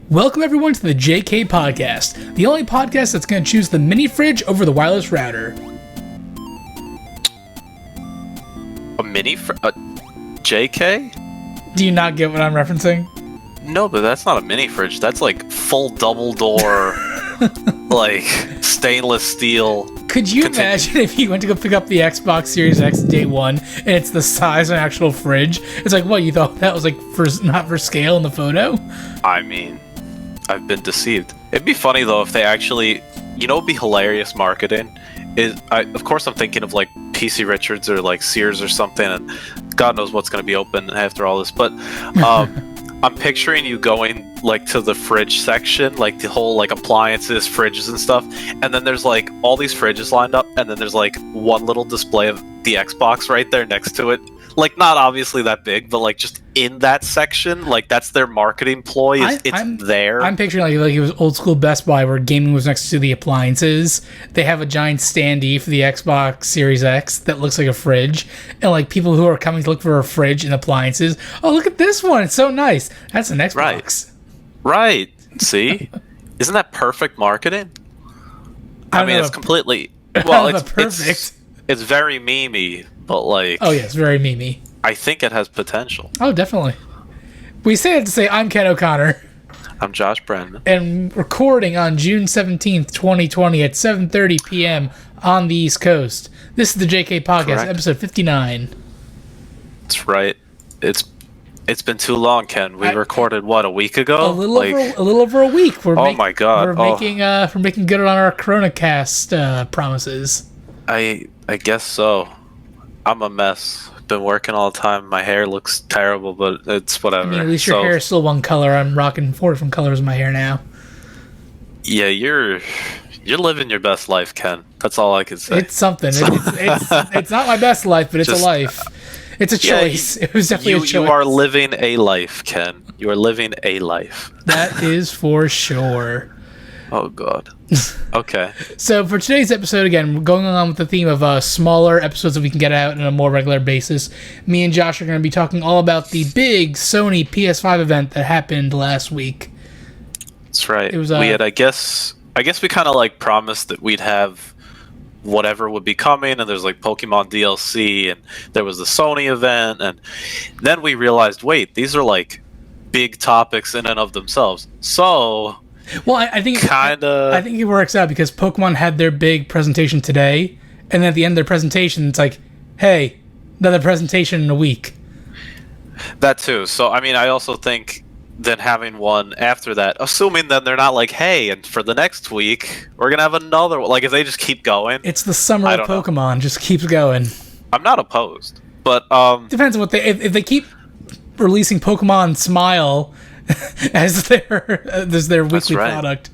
Welcome everyone to the JK Podcast, the only podcast that's going to choose the mini fridge over the wireless router. A mini JK? Do you not get what I'm referencing? No, but that's not a mini fridge. That's like full double door, like stainless steel. Could you imagine if you went to go pick up the Xbox Series X day one and it's the size of an actual fridge? It's like, what, you thought that was like not for scale in the photo? I mean, I've been deceived. It'd be funny though if they actually, it'd be hilarious marketing. Of course I'm thinking of like PC Richards or like Sears or something, and God knows what's going to be open after all this, but I'm picturing you going like to the fridge section, like the whole like appliances, fridges and stuff, and then there's like all these fridges lined up, and then there's like one little display of the Xbox right there next to it. Like, not obviously that big, but like just in that section, like that's their marketing ploy. It's there. I'm picturing like it was old school Best Buy where gaming was next to the appliances. They have a giant standee for the Xbox Series X that looks like a fridge, and like people who are coming to look for a fridge and appliances. Oh, look at this one! It's so nice. That's an Xbox. Right. See, isn't that perfect marketing? I mean, it's completely. Well, it's perfect. It's very memey. But like, oh yeah, it's very memey. I think it has potential. Oh, definitely. We say it to say I'm Ken O'Connor. I'm Josh Brennan. And recording on June 17th, 2020 at 7:30 p.m. on the East Coast. This is the JK Podcast, correct. Episode 59. That's right. It's been too long, Ken. We recorded what, a week ago? A little over a week. My God. We're making good on our CoronaCast promises. I guess so. I'm a mess. Been working all the time. My hair looks terrible, but it's whatever. I mean, at least your hair is still one color. I'm rocking 4 different colors in my hair now. Yeah, you're living your best life, Ken. That's all I can say. It's something. It's not my best life, but it's a life. It's a choice. It was definitely a choice. You are living a life, Ken. You are living a life. That is for sure. Oh, God. Okay. So for today's episode, again, we're going on with the theme of smaller episodes that we can get out on a more regular basis. Me and Josh are going to be talking all about the big Sony PS5 event that happened last week. That's right. I guess we kind of like promised that we'd have whatever would be coming, and there's like Pokemon DLC, and there was the Sony event, and then we realized, wait, these are like big topics in and of themselves. So... Well, I think it works out because Pokemon had their big presentation today, and then at the end of their presentation, it's like, hey, another presentation in a week. That too. So, I mean, I also think then having one after that, assuming then they're not like, hey, and for the next week, we're going to have another one. Like, if they just keep going. It's the summer of Pokemon, just keeps going. I'm not opposed, but... Depends on what if they keep releasing Pokemon Smile... as their weekly product.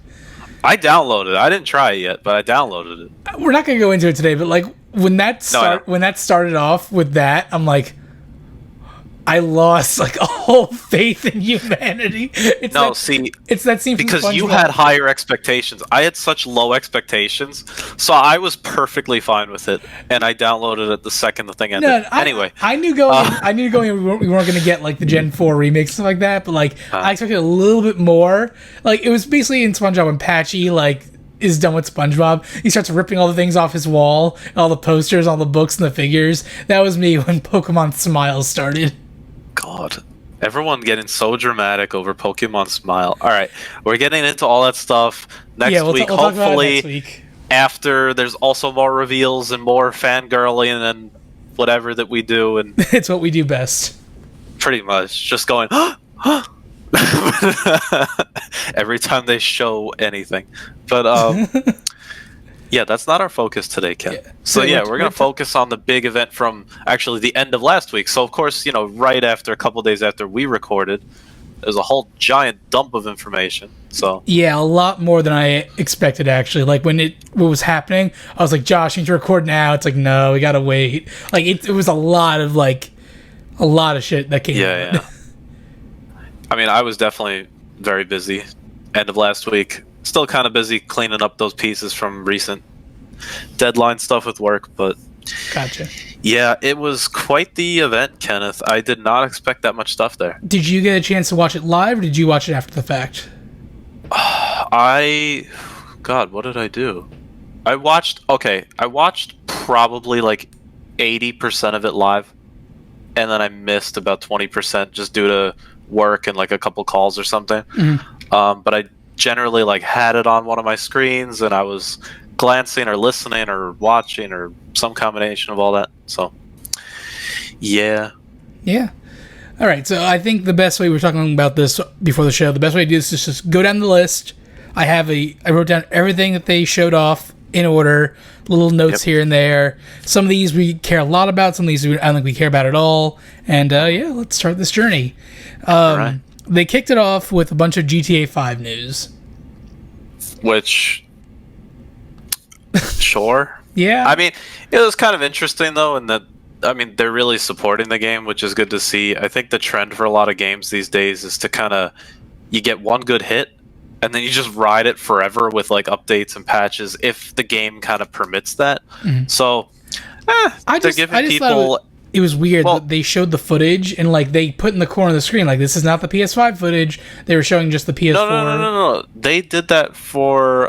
I downloaded it. I didn't try it yet, but I downloaded it. We're not going to go into it today, but like when that started off with that, I'm like, I lost like all faith in humanity. It's that scene because from you had higher expectations. I had such low expectations, so I was perfectly fine with it, and I downloaded it the second the thing ended. Anyway, I knew going we weren't going to get like the Gen 4 remakes stuff like that, but like I expected a little bit more. Like it was basically in SpongeBob when Patchy like is done with SpongeBob. He starts ripping all the things off his wall, all the posters, all the books and the figures. That was me when Pokemon Smile started. God, everyone getting so dramatic over Pokemon Smile. All right, we're getting into all that stuff next week. We'll hopefully, next week. After there's also more reveals and more fangirling and whatever that we do, and it's what we do best. Pretty much, just going every time they show anything. But yeah, that's not our focus today, Ken. Yeah. So we're going to focus on the big event from actually the end of last week. So, of course, right after a couple days after we recorded, there's a whole giant dump of information. So yeah, a lot more than I expected, actually. Like, when what was happening, I was like, Josh, you need to record now. It's like, no, we got to wait. Like, it was a lot of shit that came out. Yeah. I mean, I was definitely very busy end of last week. Still kind of busy cleaning up those pieces from recent deadline stuff with work, but gotcha. Yeah, it was quite the event, Kenneth. I did not expect that much stuff there. Did you get a chance to watch it live, or did you watch it after the fact? God, what did I do? I watched probably like 80% of it live, and then I missed about 20% just due to work and like a couple calls or something. But I generally like had it on one of my screens, and I was glancing or listening or watching or some combination of all that. So, yeah. Yeah. All right, so I think the best way, we were talking about this before the show, the best way to do this is just go down the list. I wrote down everything that they showed off in order, little notes here and there. Some of these we care a lot about, some of these I don't think we care about at all. And yeah, let's start this journey. All right. They kicked it off with a bunch of GTA 5 news. Which, sure. Yeah. I mean, it was kind of interesting, though, in that, I mean, they're really supporting the game, which is good to see. I think the trend for a lot of games these days is to kind of, you get one good hit, and then you just ride it forever with, like, updates and patches, if the game kind of permits that. So, they're giving people... It was weird that they showed the footage and like they put in the corner of the screen like this is not the PS5 footage. They were showing just the PS4. No. They did that for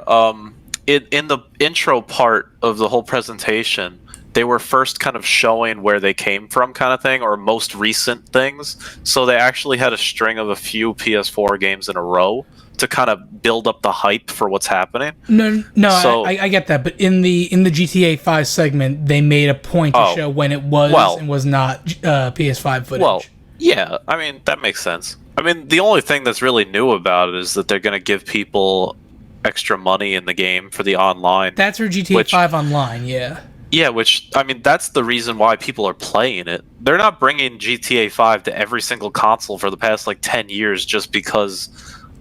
in the intro part of the whole presentation. They were first kind of showing where they came from, kind of thing, or most recent things. So they actually had a string of a few PS4 games in a row to kind of build up the hype for what's happening. No, so, I get that, but in the GTA 5 segment, they made a point to show when it was and was not PS5 footage. Well, yeah, I mean, that makes sense. I mean, the only thing that's really new about it is that they're going to give people extra money in the game for the online. That's for GTA 5 Online, yeah. Yeah, which, I mean, that's the reason why people are playing it. They're not bringing GTA 5 to every single console for the past, like, 10 years just because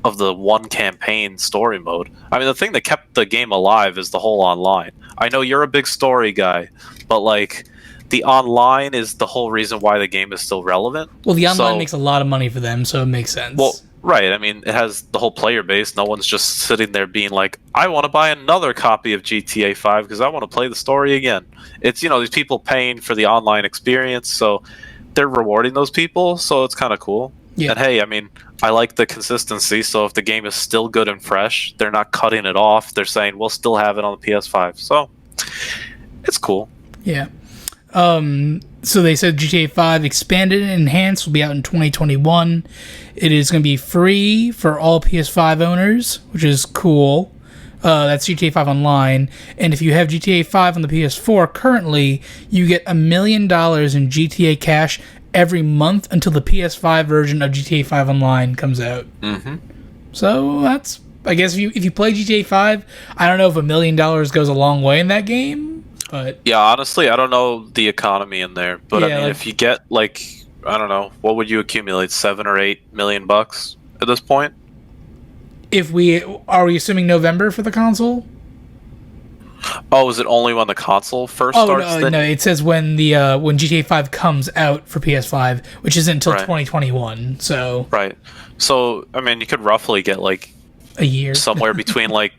of the one campaign story mode. I mean, the thing that kept the game alive is the whole online. I know you're a big story guy, but like the online is the whole reason why the game is still relevant. Well, the online makes a lot of money for them, so it makes sense. Well, right. I mean, it has the whole player base. No one's just sitting there being like, I want to buy another copy of GTA 5 because I want to play the story again. It's, you know, these people paying for the online experience, so they're rewarding those people, so it's kind of cool. Yeah. And hey, I mean, I like the consistency, so if the game is still good and fresh, they're not cutting it off. They're saying, we'll still have it on the PS5. So, it's cool. Yeah. So they said GTA 5 Expanded and Enhanced will be out in 2021. It is going to be free for all PS5 owners, which is cool. That's GTA 5 Online. And if you have GTA 5 on the PS4 currently, you get $1 million in GTA cash every month until the PS5 version of GTA 5 Online comes out. So that's, I guess, if you play GTA 5, I don't know if $1 million goes a long way in that game, but yeah, honestly, I don't know the economy in there, but yeah, I mean, like, if you get like, I don't know, what would you accumulate, $7 or $8 million at this point? Are we assuming November for the console? Oh, is it only when the console first starts? No, it says when when GTA 5 comes out for PS5, which isn't until 2021. So right. So I mean, you could roughly get like a year, somewhere between like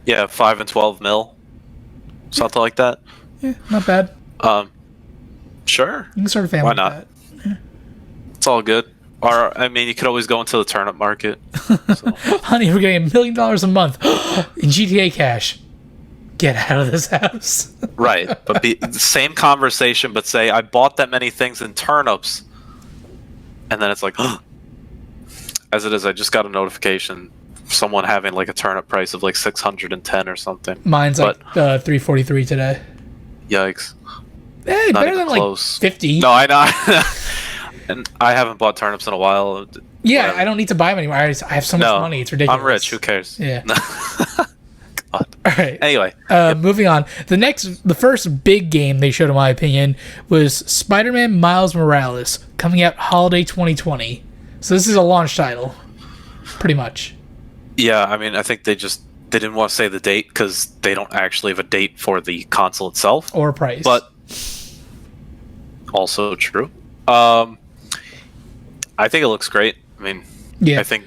5 and 12 mil, something like that. Yeah, not bad. Sure. You can start a family. Why not? With that. Yeah. It's all good. Or I mean, you could always go into the turnip market. So. Honey, we're getting $1 million a month in GTA cash. Get out of this house. Right, but the same conversation, but say I bought that many things in turnips, and then it's like, as it is, I just got a notification, someone having like a turnip price of like 610 or something. Mine's like 343 today. Yikes! Hey, better than close. Like 50. No, I know. And I haven't bought turnips in a while. Yeah, whatever. I don't need to buy them anymore. I have so much money; it's ridiculous. I'm rich. Who cares? Yeah. All right. Anyway, moving on. The first big game they showed, in my opinion, was Spider-Man Miles Morales, coming out holiday 2020. So this is a launch title, pretty much. Yeah, I mean, I think they didn't want to say the date because they don't actually have a date for the console itself or price. But also true. I think it looks great. I mean, I think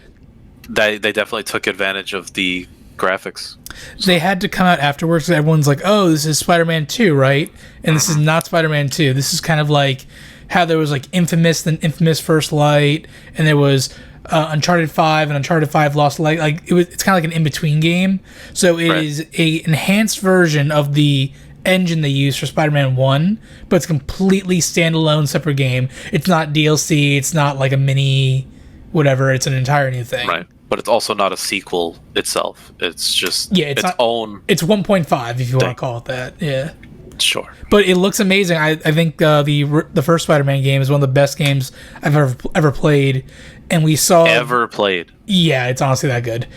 they definitely took advantage of the graphics. They had to come out afterwards because everyone's like, oh, this is Spider-Man 2, right? And this is not Spider-Man 2. This is kind of like how there was like Infamous, then Infamous First Light, and there was Uncharted 5 and Uncharted 5 Lost Legacy. Like it's kind of like an in between game. So it is a enhanced version of the engine they use for Spider-Man 1, but it's completely standalone, separate game. It's not DLC. It's not like a mini whatever. It's an entire new thing. Right. But it's also not a sequel itself. It's just it's its own. It's 1.5 if you want to call it that. Yeah. Sure. But it looks amazing. I think the first Spider-Man game is one of the best games I've ever played, and we saw ever played. Yeah, it's honestly that good.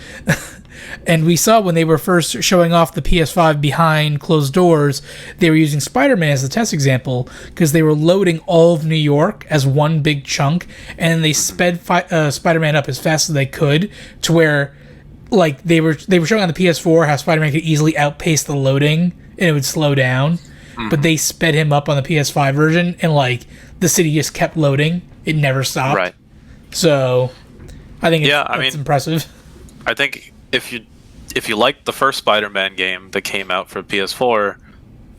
And we saw when they were first showing off the PS5 behind closed doors, they were using Spider-Man as the test example because they were loading all of New York as one big chunk, and they sped Spider-Man up as fast as they could to where, like, they were showing on the PS4 how Spider-Man could easily outpace the loading and it would slow down, but they sped him up on the PS5 version, and like the city just kept loading; it never stopped. Right. So, I think it's impressive. I think if you liked the first Spider-Man game that came out for PS4,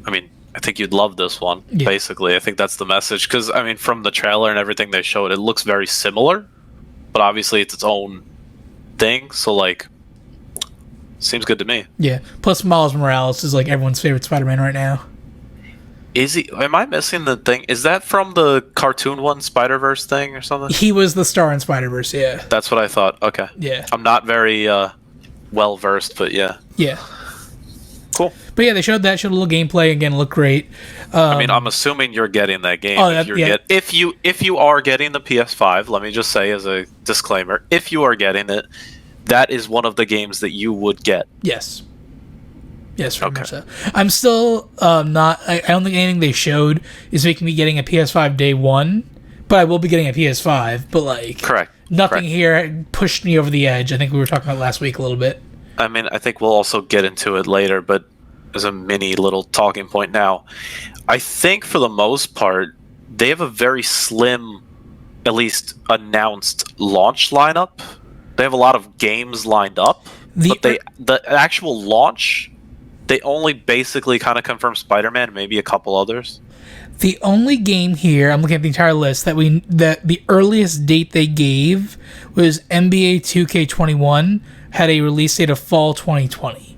I mean, I think you'd love this one. Yeah. Basically, I think that's the message. Because I mean, from the trailer and everything they showed, it looks very similar, but obviously it's its own thing. So like, seems good to me. Yeah. Plus, Miles Morales is like everyone's favorite Spider-Man right now. Is he? Am I missing the thing? Is that from the cartoon one, Spider-Verse thing or something? He was the star in Spider-Verse. Yeah. That's what I thought. Okay. Yeah. I'm not very well versed, but yeah. Yeah. Cool. But yeah, they showed a little gameplay again. It looked great. I mean, I'm assuming you're getting that game. If you are getting the PS5, let me just say as a disclaimer, if you are getting it, that is one of the games that you would get. Yes. Yes, very much so. I'm still not. I don't think anything they showed is making me getting a PS5 day one, but I will be getting a PS5. But like, nothing here pushed me over the edge. I think we were talking about last week a little bit. I mean, I think we'll also get into it later, but as a mini little talking point now, I think for the most part they have a very slim, at least announced launch lineup. They have a lot of games lined up, but the actual launch. They only basically kind of confirm Spider-Man, maybe a couple others. The only game here, I'm looking at the entire list, that the earliest date they gave was NBA 2K21 had a release date of fall 2020.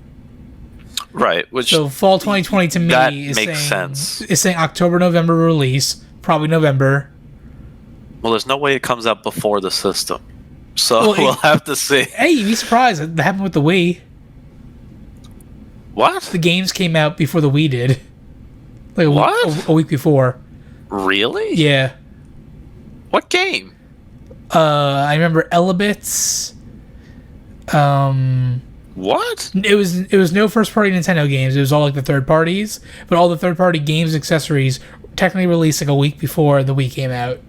Right. So fall 2020 to me makes sense. Is saying October, November release, probably November. Well, there's no way it comes out before the system. So we'll have to see. Hey, you'd be surprised. That happened with the Wii. What? The games came out before the Wii did. Like a week before. Really? Yeah. What game? I remember Elebits. What? It was no first party Nintendo games. It was all like the third parties, but all the third party games and accessories technically released like a week before the Wii came out.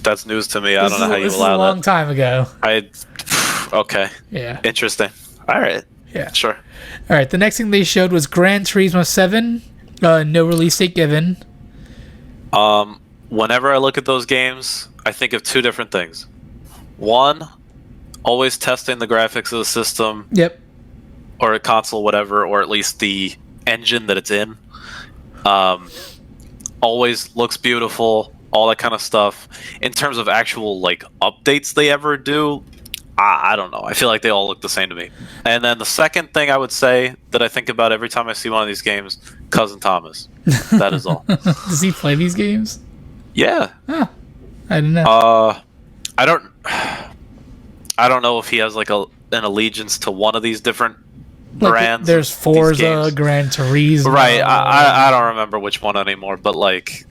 That's news to me. I don't know how you allow that. This is a long time ago. Okay. Yeah. Interesting. All right. Yeah. Sure. All right. The next thing they showed was Gran Turismo 7. No release date given. Whenever I look at those games, I think of two different things. One, always testing the graphics of the system. Yep. Or a console, whatever, or at least the engine that it's in. Always looks beautiful, all that kind of stuff. In terms of actual like updates they ever do, I don't know. I feel like they all look the same to me. And then the second thing I would say that I think about every time I see one of these games, Cousin Thomas. That is all. Does he play these games? Yeah. Huh. I didn't know. I don't know if he has like an allegiance to one of these different brands. There's Forza, Gran Turismo. Right. I don't remember which one anymore, but like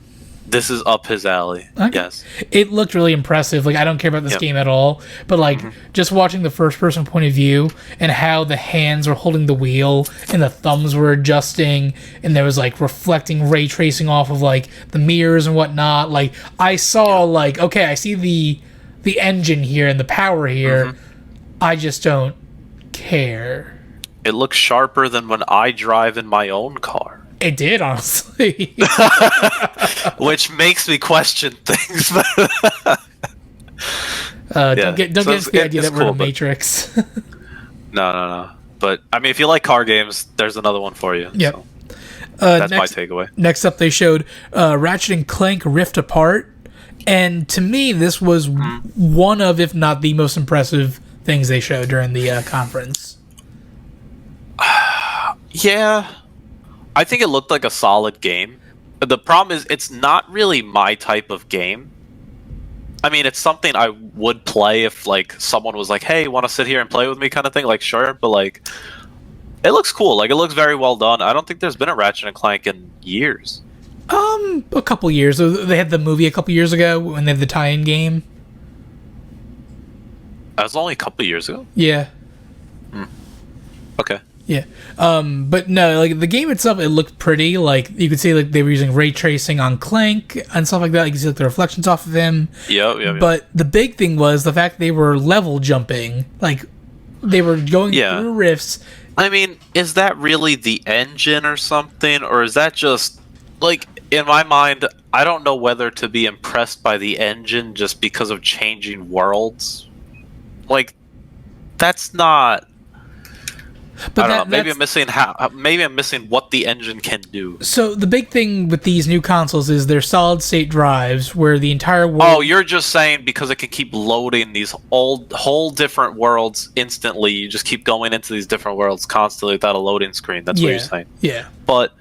this is up his alley. Okay. Yes. It looked really impressive. Like, I don't care about this game at all, but like just watching the first person point of view and how the hands were holding the wheel and the thumbs were adjusting and there was like reflecting ray tracing off of like the mirrors and whatnot. Like I saw like, okay, I see the engine here and the power here. I just don't care. It looks sharper than when I drive in my own car. It did, honestly. Which makes me question things. Don't get into the idea that we're in the Matrix. No. But, I mean, if you like car games, there's another one for you. Yep. So. That's my takeaway. Next up, they showed Ratchet & Clank Rift Apart. And to me, this was one of, if not the most impressive things they showed during the conference. Yeah. I think it looked like a solid game. The problem is it's not really my type of game. I mean, it's something I would play if, like, someone was like, hey, want to sit here and play with me kind of thing? Like, sure, but, like, it looks cool. Like, it looks very well done. I don't think there's been a Ratchet and Clank in years. A couple years. They had the movie a couple years ago when they had the tie-in game. That was only a couple years ago? Yeah. Okay. Yeah. But no, like, the game itself, it looked pretty. Like, you could see, like, they were using ray tracing on Clank and stuff like that. You could see, like, the reflections off of him. Yeah. But the big thing was the fact they were level jumping. Like, they were going through rifts. I mean, is that really the engine or something? Or is that just, like, in my mind, I don't know whether to be impressed by the engine just because of changing worlds. Like, that's not... But I don't know. Maybe I'm missing what the engine can do. So the big thing with these new consoles is they're solid state drives where the entire world... Oh, you're just saying because it can keep loading these whole different worlds instantly. You just keep going into these different worlds constantly without a loading screen. That's what you're saying. Yeah. But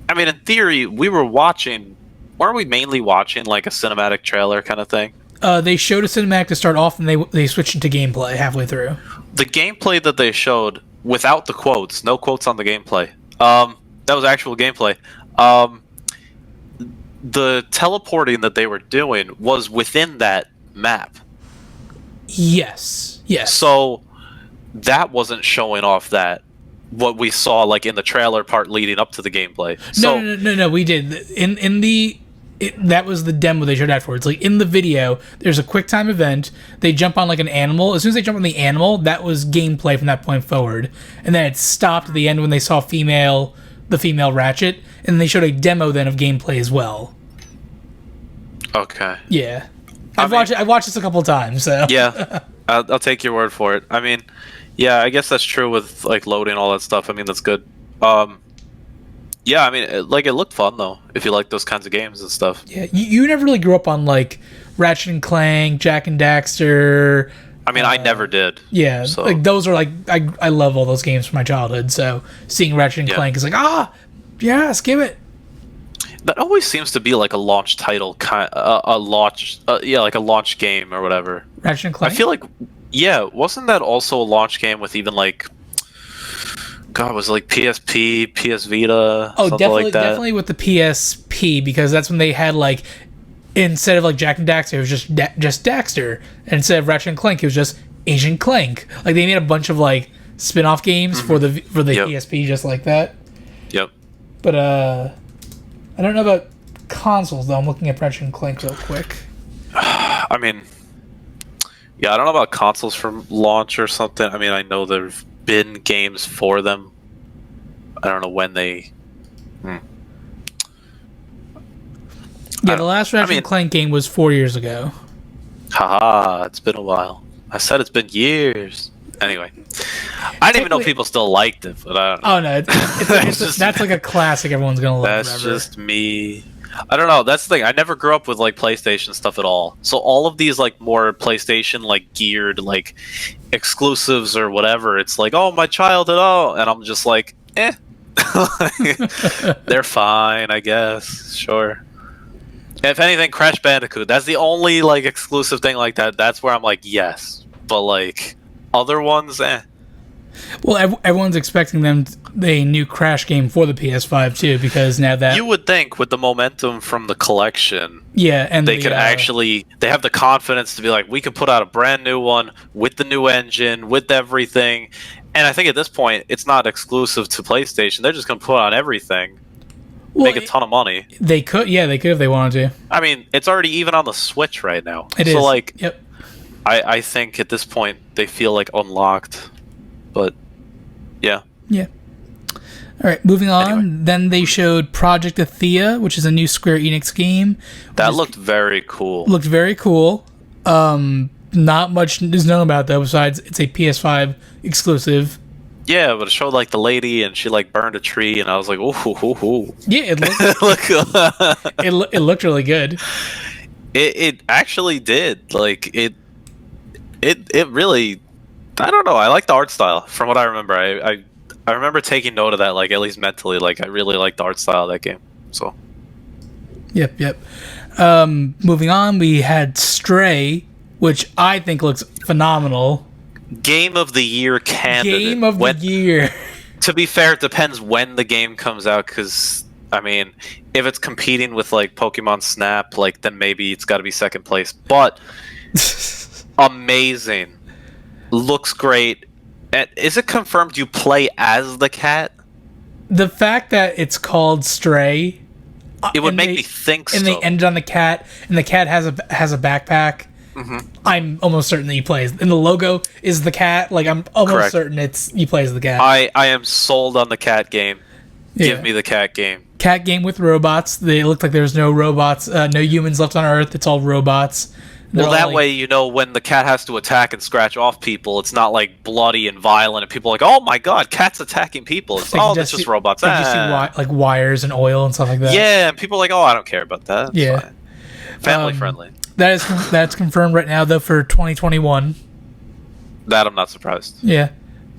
I mean, in theory, weren't we mainly watching like a cinematic trailer kind of thing? They showed a cinematic to start off, and they switched into gameplay halfway through. The gameplay that they showed, without the quotes, no quotes on the gameplay. That was actual gameplay. The teleporting that they were doing was within that map. Yes. So that wasn't showing off what we saw like in the trailer part leading up to the gameplay. No, we did. That was the demo they showed afterwards. Like, in the video, there's a QuickTime event. They jump on, like, an animal. As soon as they jump on the animal, that was gameplay from that point forward. And then it stopped at the end when they saw the female Ratchet. And they showed a demo then of gameplay as well. Okay. Yeah. I've watched this a couple times, so... Yeah. I'll take your word for it. I mean, yeah, I guess that's true with, like, loading all that stuff. I mean, that's good. Yeah, I mean, it looked fun, though, if you like those kinds of games and stuff. Yeah, you never really grew up on, like, Ratchet and Clank, Jak and Daxter. I mean, I never did. Yeah, so. Like, those are, like, I love all those games from my childhood, so seeing Ratchet and Clank is like, yes, give it. That always seems to be, like, a launch title, like a launch game or whatever. Ratchet and Clank? I feel like, yeah, wasn't that also a launch game with even, like... God, was it like PSP, PS Vita, something like that? Definitely with the PSP, because that's when they had, like, instead of, like, Jak and Daxter, it was just Daxter. And instead of Ratchet and Clank, it was just Agent Clank. Like, they made a bunch of, like, spin-off games for the PSP just like that. Yep. But, I don't know about consoles, though. I'm looking at Ratchet and Clank real quick. I mean, yeah, I don't know about consoles from launch or something. I mean, I know there've been games for them. I don't know when they... Yeah, the last Ratchet and Clank game was 4 years ago. Haha, it's been a while. I said it's been years. Anyway, I didn't even know people still liked it, but I don't know. Oh, no, that's like a classic everyone's gonna love That's forever. just me. I don't know. That's the thing. I never grew up with like PlayStation stuff at all. So all of these like more PlayStation like geared like exclusives or whatever, it's like, oh, my childhood, and I'm just like, eh. They're fine, I guess. Sure. If anything, Crash Bandicoot. That's the only like exclusive thing like that. That's where I'm like, yes. But like other ones, eh. Well, everyone's expecting a new Crash game for the PS5 too, because now that you would think with the momentum from the collection, and they could actually they have the confidence to be like, we could put out a brand new one with the new engine, with everything. And I think at this point, it's not exclusive to PlayStation. They're just going to put on everything, make a ton of money. They could if they wanted to. I mean, it's already even on the Switch right now. It is. So like, yep. I think at this point they feel like unlocked. But yeah. All right, moving on. Anyway. Then they showed Project Athea, which is a new Square Enix game. That looked very cool. Looked very cool. Not much is known about it, though, besides it's a PS5 exclusive. Yeah, but it showed like the lady and she like burned a tree, and I was like, ooh. Yeah, it looked. It looked really good. It actually did. Like it really. I don't know. I like the art style. From what I remember, I remember taking note of that. Like at least mentally, like I really like the art style of that game. So. Yep. Moving on, we had Stray, which I think looks phenomenal. Game of the year candidate. Game of the year. To be fair, it depends when the game comes out, because I mean, if it's competing with like Pokemon Snap, like then maybe it's got to be second place. But amazing, looks great. And is it confirmed you play as the cat? The fact that it's called Stray, it would make me think. And they ended on the cat, and the cat has a backpack. Mm-hmm. I'm almost certain that you play, and the logo is the cat. Like I'm almost certain it's you play as the cat. I am sold on the cat game. Yeah. Give me the cat game. Cat game with robots. They looked like there's no robots, no humans left on Earth. It's all robots. Well, that way, you know, when the cat has to attack and scratch off people, it's not like bloody and violent, and people are like, "Oh my god, cat's attacking people!" It's it's just robots. You see like wires and oil and stuff like that. Yeah, and people are like, "Oh, I don't care about that." It's fine. Family friendly. That's confirmed right now though for 2021. That I'm not surprised. Yeah,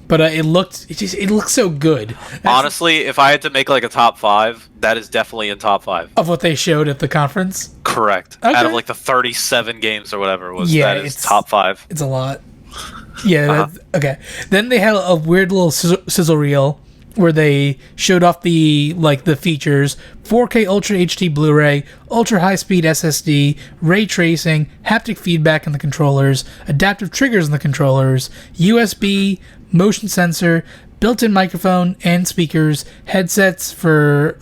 but it looked so good. Honestly, if I had to make like a top 5, that is definitely in top 5 of what they showed at the conference. Correct. Okay. Out of like the 37 games or whatever that is top 5. It's a lot. Yeah. Okay. Then they had a weird little sizzle reel where they showed off the features: 4K Ultra HD Blu-ray, ultra high-speed SSD, ray tracing, haptic feedback in the controllers, adaptive triggers in the controllers, USB, motion sensor, built-in microphone and speakers, headsets for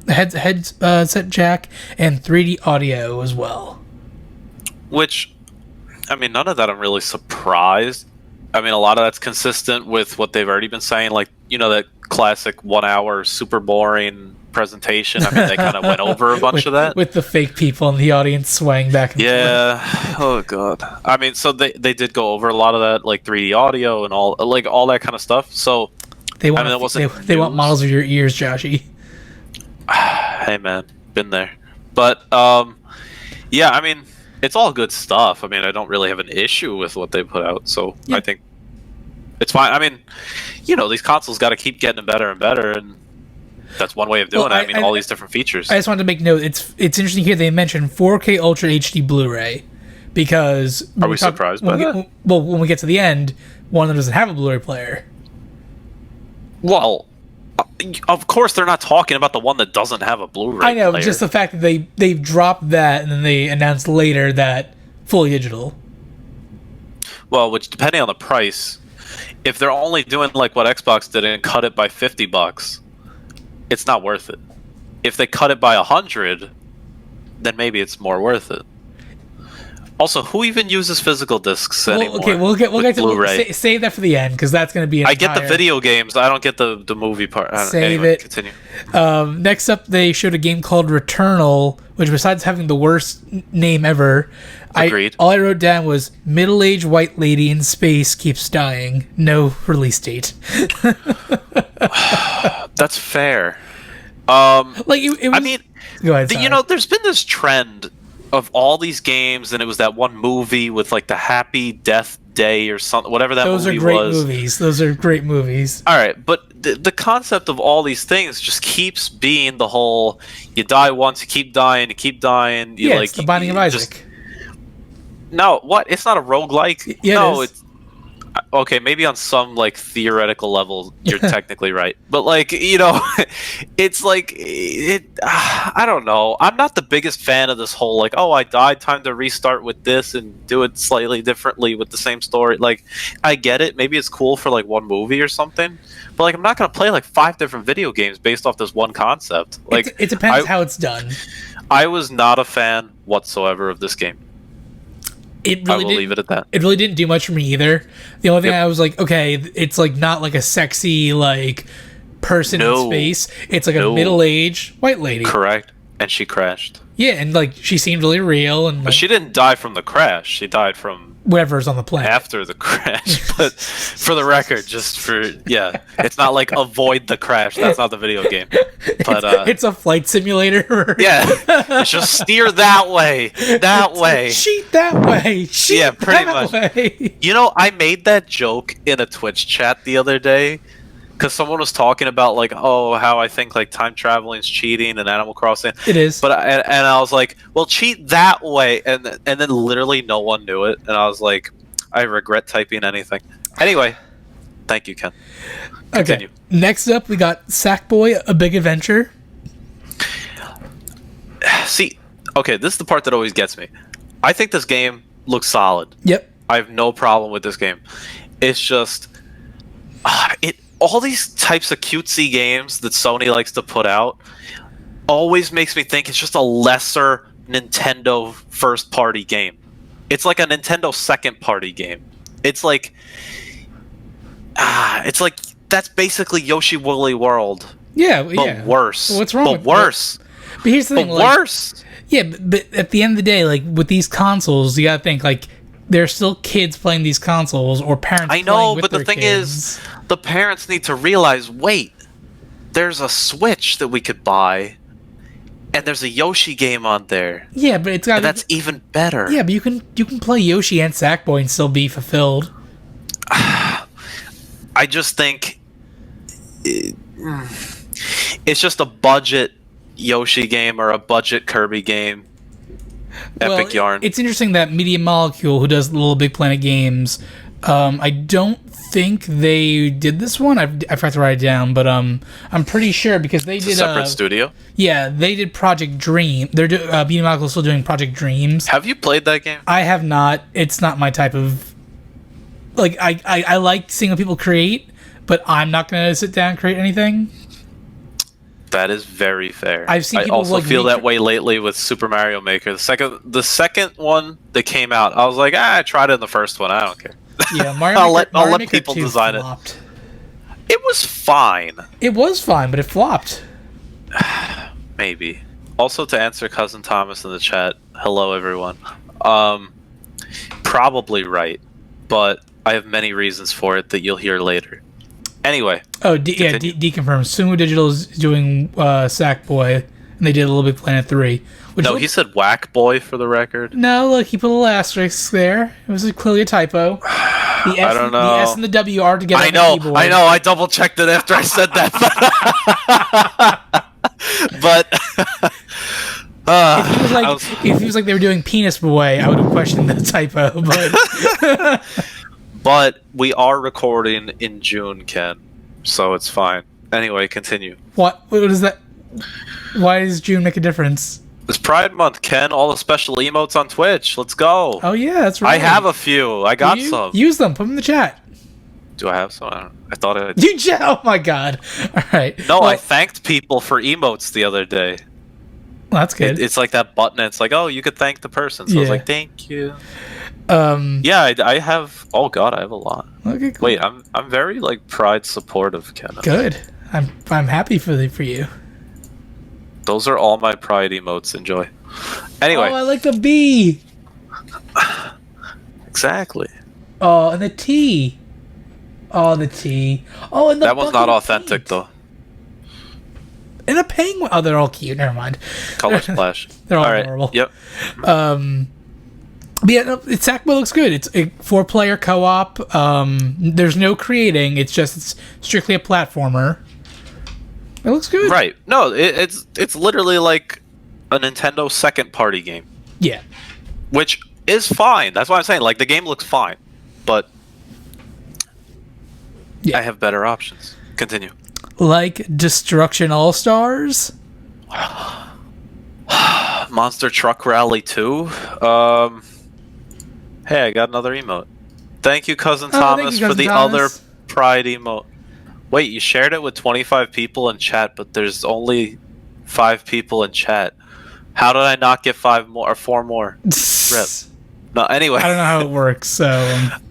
headset jack, and 3D audio as well. Which, I mean, none of that I'm really surprised. I mean, a lot of that's consistent with what they've already been saying, like, you know, that classic 1 hour super boring presentation. I mean, they kind of went over a bunch of that. With the fake people in the audience swaying back and forth. Oh, God. I mean, so they did go over a lot of that, like 3D audio and all that kind of stuff. So, they want they want models of your ears, Joshy. Hey, man. Been there. But, yeah, I mean, it's all good stuff. I mean, I don't really have an issue with what they put out. So, I think it's fine. I mean, you know, these consoles got to keep getting better and better, and that's one way of doing it. I mean, all these different features. I just wanted to make note. It's interesting here they mentioned 4K Ultra HD Blu-ray, because are we surprised by that? Well, when we get to the end, one of them doesn't have a Blu-ray player. Well, of course they're not talking about the one that doesn't have a Blu-ray. I know, player. Just the fact that they've dropped that, and then they announced later that fully digital. Well, which depending on the price, if they're only doing like what Xbox did and cut it by $50, it's not worth it. If they cut it by 100, then maybe it's more worth it. Also, who even uses physical discs anymore? Okay, we'll get to Blu-ray. Save that for the end, because that's going to be. I get the video games. I don't get the movie part. Save it. Continue. Next up, they showed a game called Returnal, which, besides having the worst name ever, Agreed. All I wrote down was "middle-aged white lady in space keeps dying. No release date." That's fair. I mean, go ahead. You know, there's been this trend of all these games, and it was that one movie with like the Happy Death Day or something, whatever that movie was. Those are great movies. All right, but the concept of all these things just keeps being the whole: you die once, you keep dying, It's the Binding of Isaac. No, what? It's not a roguelike. Yeah, no, it's okay. Maybe on some like theoretical level, you're technically right, but like, you know, it's like I don't know. I'm not the biggest fan of this whole like, oh, I died, time to restart with this and do it slightly differently with the same story. Like, I get it. Maybe it's cool for like one movie or something, but like, I'm not gonna play like 5 different video games based off this one concept. Like, it depends how it's done. I was not a fan whatsoever of this game. I will leave it at that. It really didn't do much for me either. The only thing I was like, okay, it's like not like a sexy like person in space. It's like a middle-aged white lady. Correct. And she crashed. Yeah, and like she seemed really real, and But like, she didn't die from the crash. She died from whatever's on the planet. after the crash. But for the record, it's not like avoid the crash. That's not the video game. But it's a flight simulator. it's just steer that way, Cheat that way. Cheat pretty that much. way. You know, I made that joke in a Twitch chat the other day because someone was talking about like, oh, how I think like time traveling is cheating and Animal Crossing. It is. But I was like, well, cheat that way, and then literally no one knew it, and I was like, I regret typing anything. Anyway, thank you, Ken. Continue. Okay. Next up, we got Sackboy: A Big Adventure. See, okay, this is the part that always gets me. I think this game looks solid. Yep. I have no problem with this game. It's just all these types of cutesy games that Sony likes to put out always makes me think it's just a lesser Nintendo first party game. It's like a Nintendo second party game. It's like that's basically Yoshi Woolly World. Yeah, but worse. What's wrong with worse? But here's the thing, worse. Yeah, but at the end of the day, like with these consoles, you gotta think like there's still kids playing these consoles or parents. I know, playing with but the their thing kids. is, the parents need to realize, wait, there's a Switch that we could buy, and there's a Yoshi game on there. Yeah, but it's got that's even better. Yeah, but you can play Yoshi and Sackboy and still be fulfilled. I just think it's just a budget Yoshi game or a budget Kirby game. Epic yarn. It's interesting that Media Molecule, who does Little Big Planet games, I don't think they did this one. I forgot to write it down, but I'm pretty sure because they did a separate studio. Yeah, they did Project Dream. They're Media Molecule is still doing Project Dreams. Have you played that game? I have not. It's not my type of. Like I like seeing what people create, but I'm not gonna sit down and create anything. That is very fair. I've seen I people also feel that way lately with Super Mario Maker. The second one that came out, I was like, I tried it in the first one. I don't care. Yeah, Mario I'll Maker, let Maker people 2 design flopped. It was fine. It was fine, but it flopped. Maybe. Also, to answer Cousin Thomas in the chat, hello everyone. Probably right, but I have many reasons for it that you'll hear later. Anyway. Oh, deconfirmed. Sumo Digital is doing Sackboy, and they did a Little Big Planet 3. He said Whack Boy for the record. No, look, he put a little asterisk there. It was clearly a typo. I don't know. The S and the W are together. I know. I double checked it after I said that. But if he was like they were doing Penis Boy, I would have questioned the typo. But but we are recording in June, Ken, so it's fine. Anyway, continue. What is that? Why does June make a difference? It's Pride Month, Ken. All the special emotes on Twitch. Let's go. Oh yeah, that's right. I have a few. I got some. Use them. Put them in the chat. Do I have some? I thought I did. Oh my god. All right. No, I thanked people for emotes the other day. Well, that's good. It's like that button. It's like, oh, you could thank the person. So I was like, thank you. Yeah, I have. Oh god, I have a lot. Okay, cool. Wait, I'm very like Pride supportive, Ken. Good. I'm happy for you. Those are all my Pride emotes. Enjoy. Anyway. Oh, I like the B. Exactly. Oh, and the T. Oh, the T. Oh, and the that one's not authentic though. And a penguin. Oh, they're all cute. Never mind. Color splash. They're all adorable. Yep. But yeah, Sackboy looks good. It's a 4-player co-op. There's no creating. It's strictly a platformer. It looks good. Right. No, it's literally like a Nintendo second party game. Yeah. Which is fine. That's why I'm saying like the game looks fine, but I have better options. Continue. Like Destruction All-Stars? Monster Truck Rally 2? Hey, I got another emote. Thank you, Cousin Thomas, for the other Pride emote. Wait, you shared it with 25 people in chat, but there's only 5 people in chat. How did I not get 5 more or 4 more? Rip. No, anyway. I don't know how it works, so...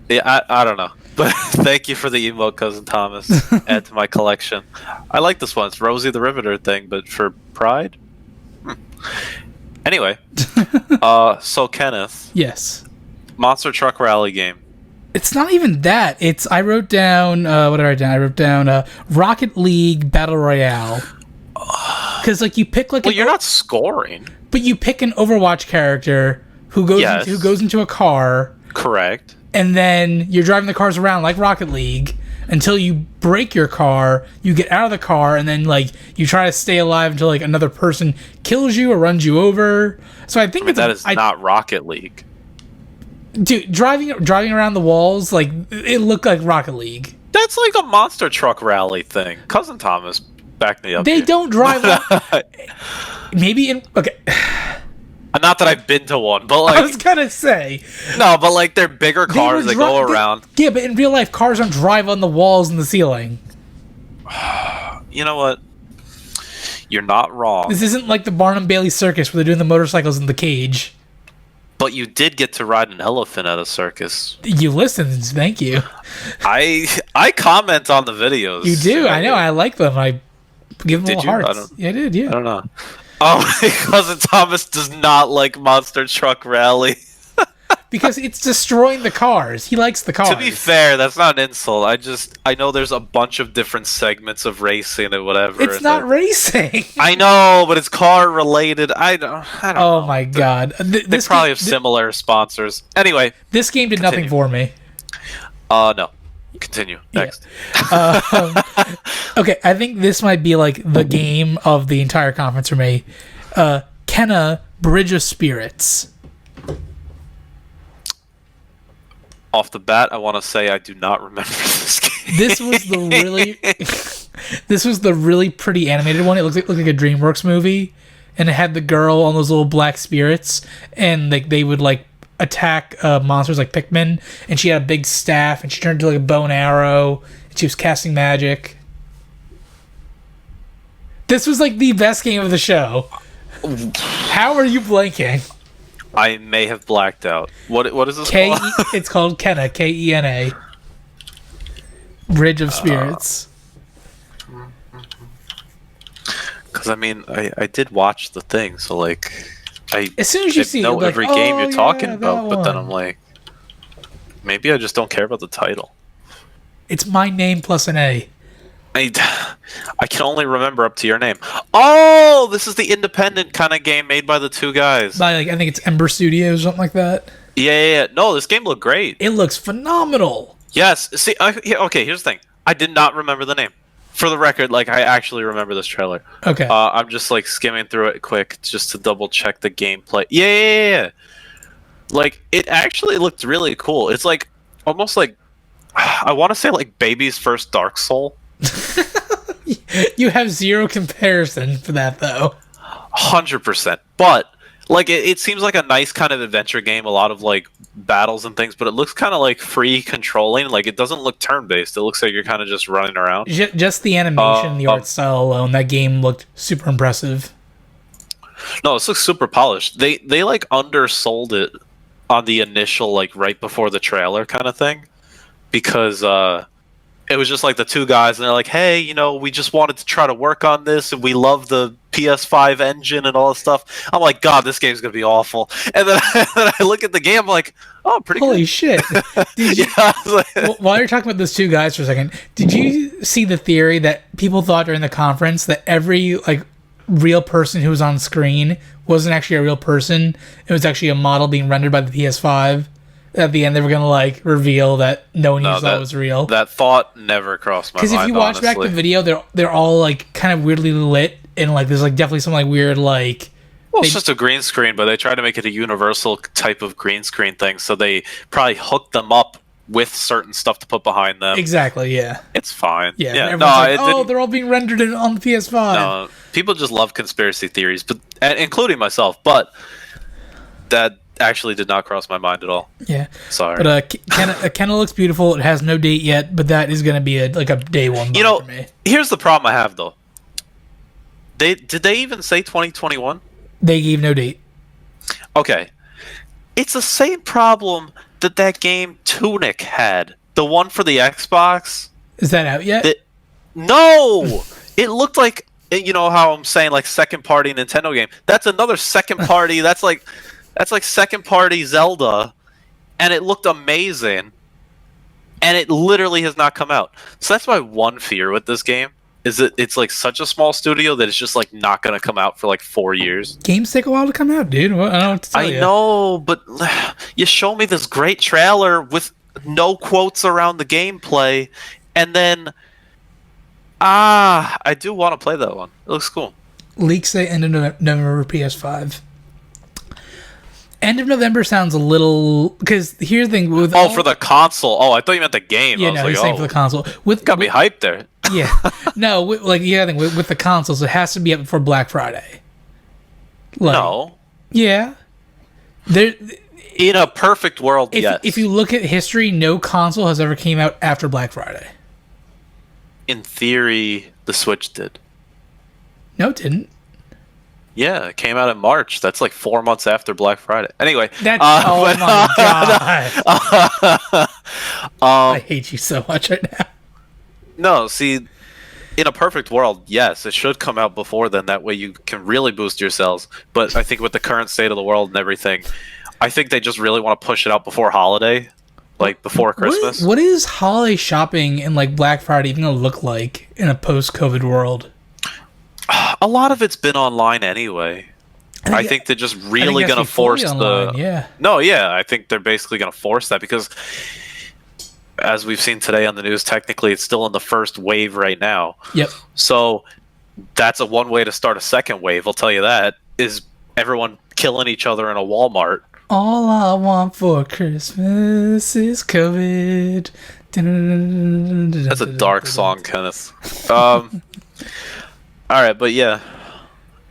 Yeah, I don't know. But thank you for the emote, Cousin Thomas. Add to my collection. I like this one. It's Rosie the Riveter thing, but for Pride? Anyway, so Kenneth, Yes. Monster Truck Rally game. It's not even that. I wrote down, what did I write down? I wrote down Rocket League Battle Royale. Because, like, you pick, like... Well, you're not scoring. But you pick an Overwatch character who goes into a car. Correct. And then you're driving the cars around like Rocket League until you break your car, you get out of the car, and then, like, you try to stay alive until, like, another person kills you or runs you over. So I think that is not Rocket League. Dude, driving around the walls, like, it looked like Rocket League. That's like a Monster Truck Rally thing. Cousin Thomas, back me up. They here. don't drive. Maybe in okay. Not that I've been to one, but like I was gonna say no, but like they're bigger cars that go around. Yeah, but in real life, cars don't drive on the walls and the ceiling. You know what? You're not wrong. This isn't like the Barnum Bailey Circus where they're doing the motorcycles in the cage. But you did get to ride an elephant at a circus. You listened, thank you. I comment on the videos. You do, I know, I like them. I give them little hearts. I did, yeah. I don't know. Oh, my cousin Thomas does not like Monster Truck Rally. Because it's destroying the cars. He likes the cars. To be fair, that's not an insult. I know there's a bunch of different segments of racing and whatever. It's not racing. I know, but it's car related. I don't know. Oh my god. They probably have similar sponsors. Anyway. This game did nothing for me. No. Continue. Next. Okay, I think this might be like the game of the entire conference for me. Kenna Bridge of Spirits. Off the bat, I want to say I do not remember this game. This was the really pretty animated one. It looked like a DreamWorks movie, and it had the girl on those little black spirits, and like they would like attack monsters like Pikmin, and she had a big staff, and she turned into like a bow and arrow, and she was casting magic. This was like the best game of the show. How are you blanking? I may have blacked out. What is this called? It's called Kenna, Kena. Bridge of Spirits. Because I mean, I did watch the thing, so like, as soon as you see know it, every like, game you're talking about, one. but then I'm like, maybe I just don't care about the title. It's my name plus an A. I can only remember up to your name. Oh, this is the independent kind of game made by the two guys. By like I think it's Ember Studios, something like that. Yeah. No, this game looked great. It looks phenomenal. Yes. See, okay. Here's the thing. I did not remember the name. For the record, like I actually remember this trailer. Okay. I'm just like skimming through it quick just to double check the gameplay. Yeah. Like it actually looked really cool. It's like almost like I want to say like baby's first Dark Soul. You have zero comparison for that though. 100%. But like it seems like a nice kind of adventure game, a lot of like battles and things, but it looks kind of like free controlling. Like it doesn't look turn-based. It looks like you're kind of just running around. Just the animation, the art style alone, that game looked super impressive. No, this looks super polished. They like undersold it on the initial like right before the trailer kind of thing, because it was just like the two guys, and they're like, hey, you know, we just wanted to try to work on this, and we love the PS5 engine and all this stuff. I'm like, God, this game's going to be awful. And then, I look at the game, I'm like, oh, pretty good. Holy shit. Did you, while you're talking about those two guys for a second, did you see the theory that people thought during the conference that every, like, real person who was on screen wasn't actually a real person? It was actually a model being rendered by the PS5? At the end, they were going to, like, reveal that no one thought it was real. That thought never crossed my mind, because if you watch back the video, they're all, like, kind of weirdly lit, and, like, there's, like, definitely some, like, weird, like... Well, it's just a green screen, but they tried to make it a universal type of green screen thing, so they probably hooked them up with certain stuff to put behind them. Exactly, yeah. It's fine. Yeah, no, like, they're all being rendered on the PS5. No, people just love conspiracy theories, but including myself, but that actually did not cross my mind at all. Yeah. Sorry. But Kenna looks beautiful. It has no date yet, but that is going to be a day one buy for me. Here's the problem I have, though. Did they even say 2021? They gave no date. Okay. It's the same problem that game Tunic had. The one for the Xbox. Is that out yet? No! It looked like you know how I'm saying like second party Nintendo game. That's another second party. That's like second party Zelda, and it looked amazing, and it literally has not come out. So that's my one fear with this game is that it's like such a small studio that it's just like not gonna come out for like 4 years. Games take a while to come out, dude. I don't know what to tell you. I know, but you show me this great trailer with no quotes around the gameplay, and then I do want to play that one. It looks cool. Leaks say end of November PS5. End of November sounds a little, because here's the thing with for the console. Oh, I thought you meant the game. Yeah, I was no, he's saying for the console. Got me hyped there. Yeah, no, with the consoles, it has to be up before Black Friday. Like, No. Yeah. There. In a perfect world, yes. If you look at history, no console has ever came out after Black Friday. In theory, the Switch did. No, it didn't. Yeah, it came out in March. That's like 4 months after Black Friday. Anyway. My god. I hate you so much right now. No, see, in a perfect world, yes, it should come out before then. That way you can really boost your sales. But I think with the current state of the world and everything, I think they just really want to push it out before holiday, like before Christmas. What is holiday shopping and like Black Friday even gonna look like in a post-COVID world? A lot of it's been online anyway. I think they're just really going to force online, yeah. No, yeah, I think they're basically going to force that because, as we've seen today on the news, technically it's still in the first wave right now. Yep. So that's one way to start a second wave. I'll tell you that is everyone killing each other in a Walmart. All I want for Christmas is COVID. That's a dark song, Kenneth. All right, but yeah.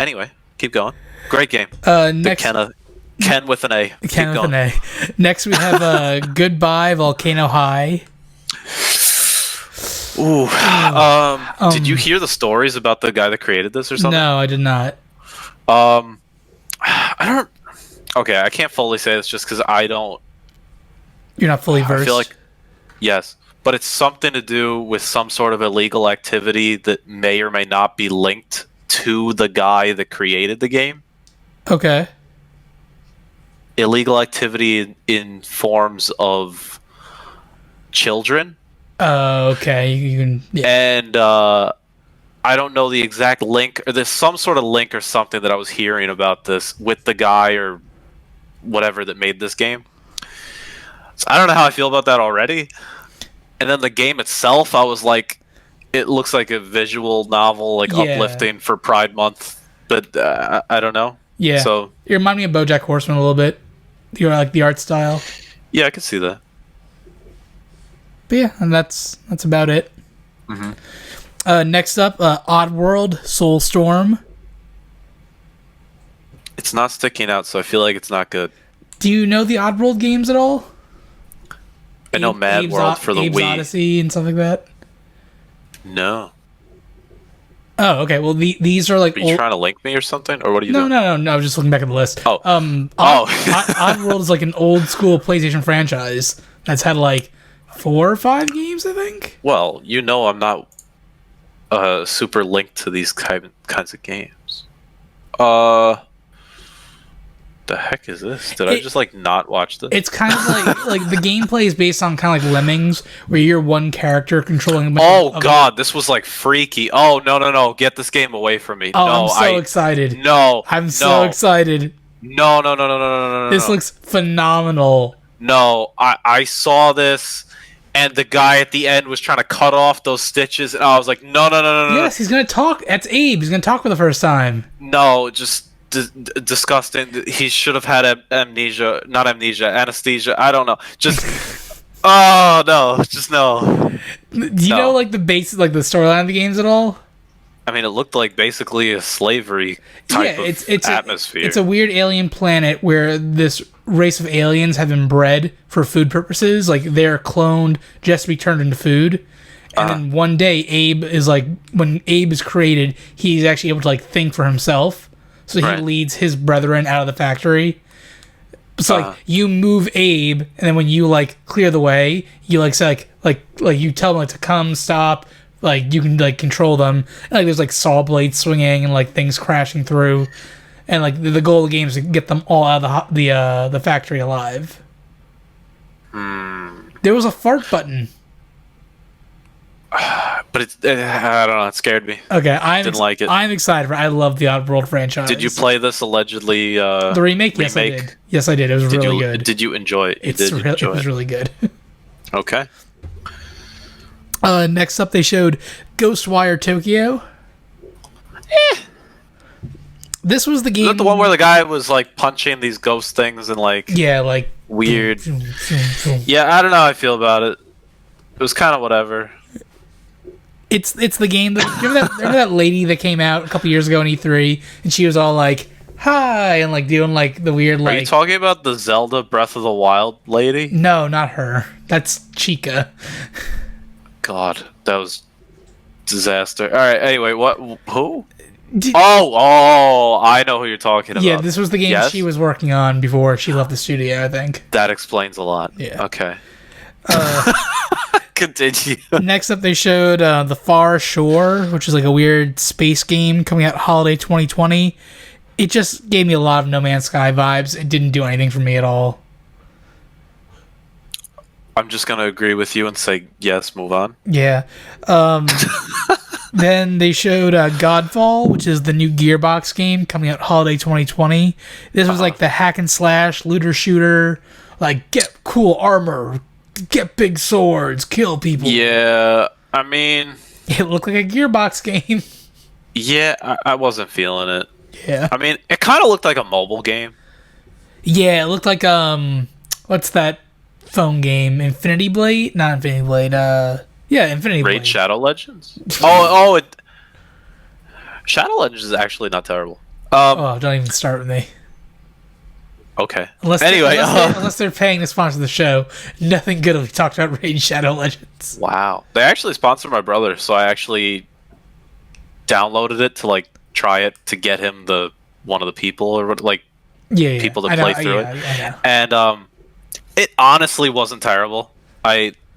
Anyway, keep going. Great game. Next, Ken with an A. Ken with an A. Next, we have Goodbye Volcano High. Ooh. Did you hear the stories about the guy that created this or something? No, I did not. I don't. Okay, I can't fully say this just because I don't. You're not fully versed. I feel like yes. But it's something to do with some sort of illegal activity that may or may not be linked to the guy that created the game. Okay. Illegal activity in forms of children. Okay. You can, yeah. And I don't know the exact link, or there's some sort of link or something that I was hearing about this with the guy or whatever that made this game. So I don't know how I feel about that already. And then the game itself, I was like, it looks like a visual novel, like uplifting for Pride Month, but I don't know. Yeah. So you remind me of BoJack Horseman a little bit. You like the art style. Yeah, I can see that. But yeah, and that's about it. Mm-hmm. Next up, Oddworld Soulstorm. It's not sticking out, so I feel like it's not good. Do you know the Oddworld games at all? I know Mad World for the Abe's Wii. Odyssey and stuff like that? No. Oh, okay. Well, these are like... Are you trying to link me or something? Or what are you doing? No. I was just looking back at the list. Oh. Oddworld is like an old school PlayStation franchise that's had like 4 or 5 games, I think. Well, you know I'm not super linked to these kinds of games. The heck is this? Did I just like not watch this? It's kind of like the gameplay is based on kind of like Lemmings, where you're one character controlling. God, this was like freaky. Oh no! Get this game away from me! Oh, no, I'm so excited. No, I'm so excited. No! This looks phenomenal. No, I saw this, and the guy at the end was trying to cut off those stitches, and I was like, no. Yes, he's gonna talk. That's Abe. He's gonna talk for the first time. No, just. Disgusting. He should have had anesthesia. I don't know. Just no. Do you know like the basic, like the storyline of the games at all? I mean, it looked like basically a slavery type of atmosphere. It's a weird alien planet where this race of aliens have been bred for food purposes. Like they're cloned just to be turned into food. And then one day, when Abe is created, he's actually able to like think for himself. So he leads his brethren out of the factory. So like you move Abe, and then when you like clear the way, you like say like you tell him like to come, stop, like you can like control them. And, like there's like saw blades swinging and like things crashing through, and like the goal of the game is to get them all out of the factory alive. There was a fart button. But it's I don't know. It scared me. Okay, Didn't like it. I'm excited for. I love the Oddworld franchise. Did you play this allegedly? The remake? Yes, I did. Yes, I did. It was really good. Did you enjoy it? It was really good. Okay. Next up, they showed Ghostwire Tokyo. This was the game. Is that the one where the guy was like punching these ghost things and like like weird? Yeah, I don't know how I feel about it. It was kind of whatever. It's the game that remember that lady that came out a couple years ago in E3 and she was all like hi and like doing like the weird like. Are you talking about the Zelda Breath of the Wild lady? No, not her. That's Chica. God, that was disaster. All right. Anyway, what? Who? I know who you're talking about. Yeah, this was the game she was working on before she left the studio, I think. That explains a lot. Yeah. Okay. Continue. Next up, they showed The Far Shore, which is like a weird space game coming out holiday 2020. It just gave me a lot of No Man's Sky vibes. It didn't do anything for me at all. I'm just going to agree with you and say yes, move on. Yeah. Then they showed Godfall, which is the new Gearbox game coming out holiday 2020. This was like the hack and slash, looter shooter, like get cool armor, get big swords, kill people. Yeah, I mean... It looked like a Gearbox game. Yeah, I wasn't feeling it. Yeah. I mean, it kind of looked like a mobile game. Yeah, it looked like, what's that phone game? Infinity Blade? Not Infinity Blade, yeah, Infinity Blade. Raid Shadow Legends? Shadow Legends is actually not terrible. Don't even start with me. Okay. Unless they're paying to sponsor the show, nothing good will be talked about Raid Shadow Legends. Wow. They actually sponsored my brother, so I actually downloaded it to like try it to get him one of the people or like people to play through it. And it honestly wasn't terrible.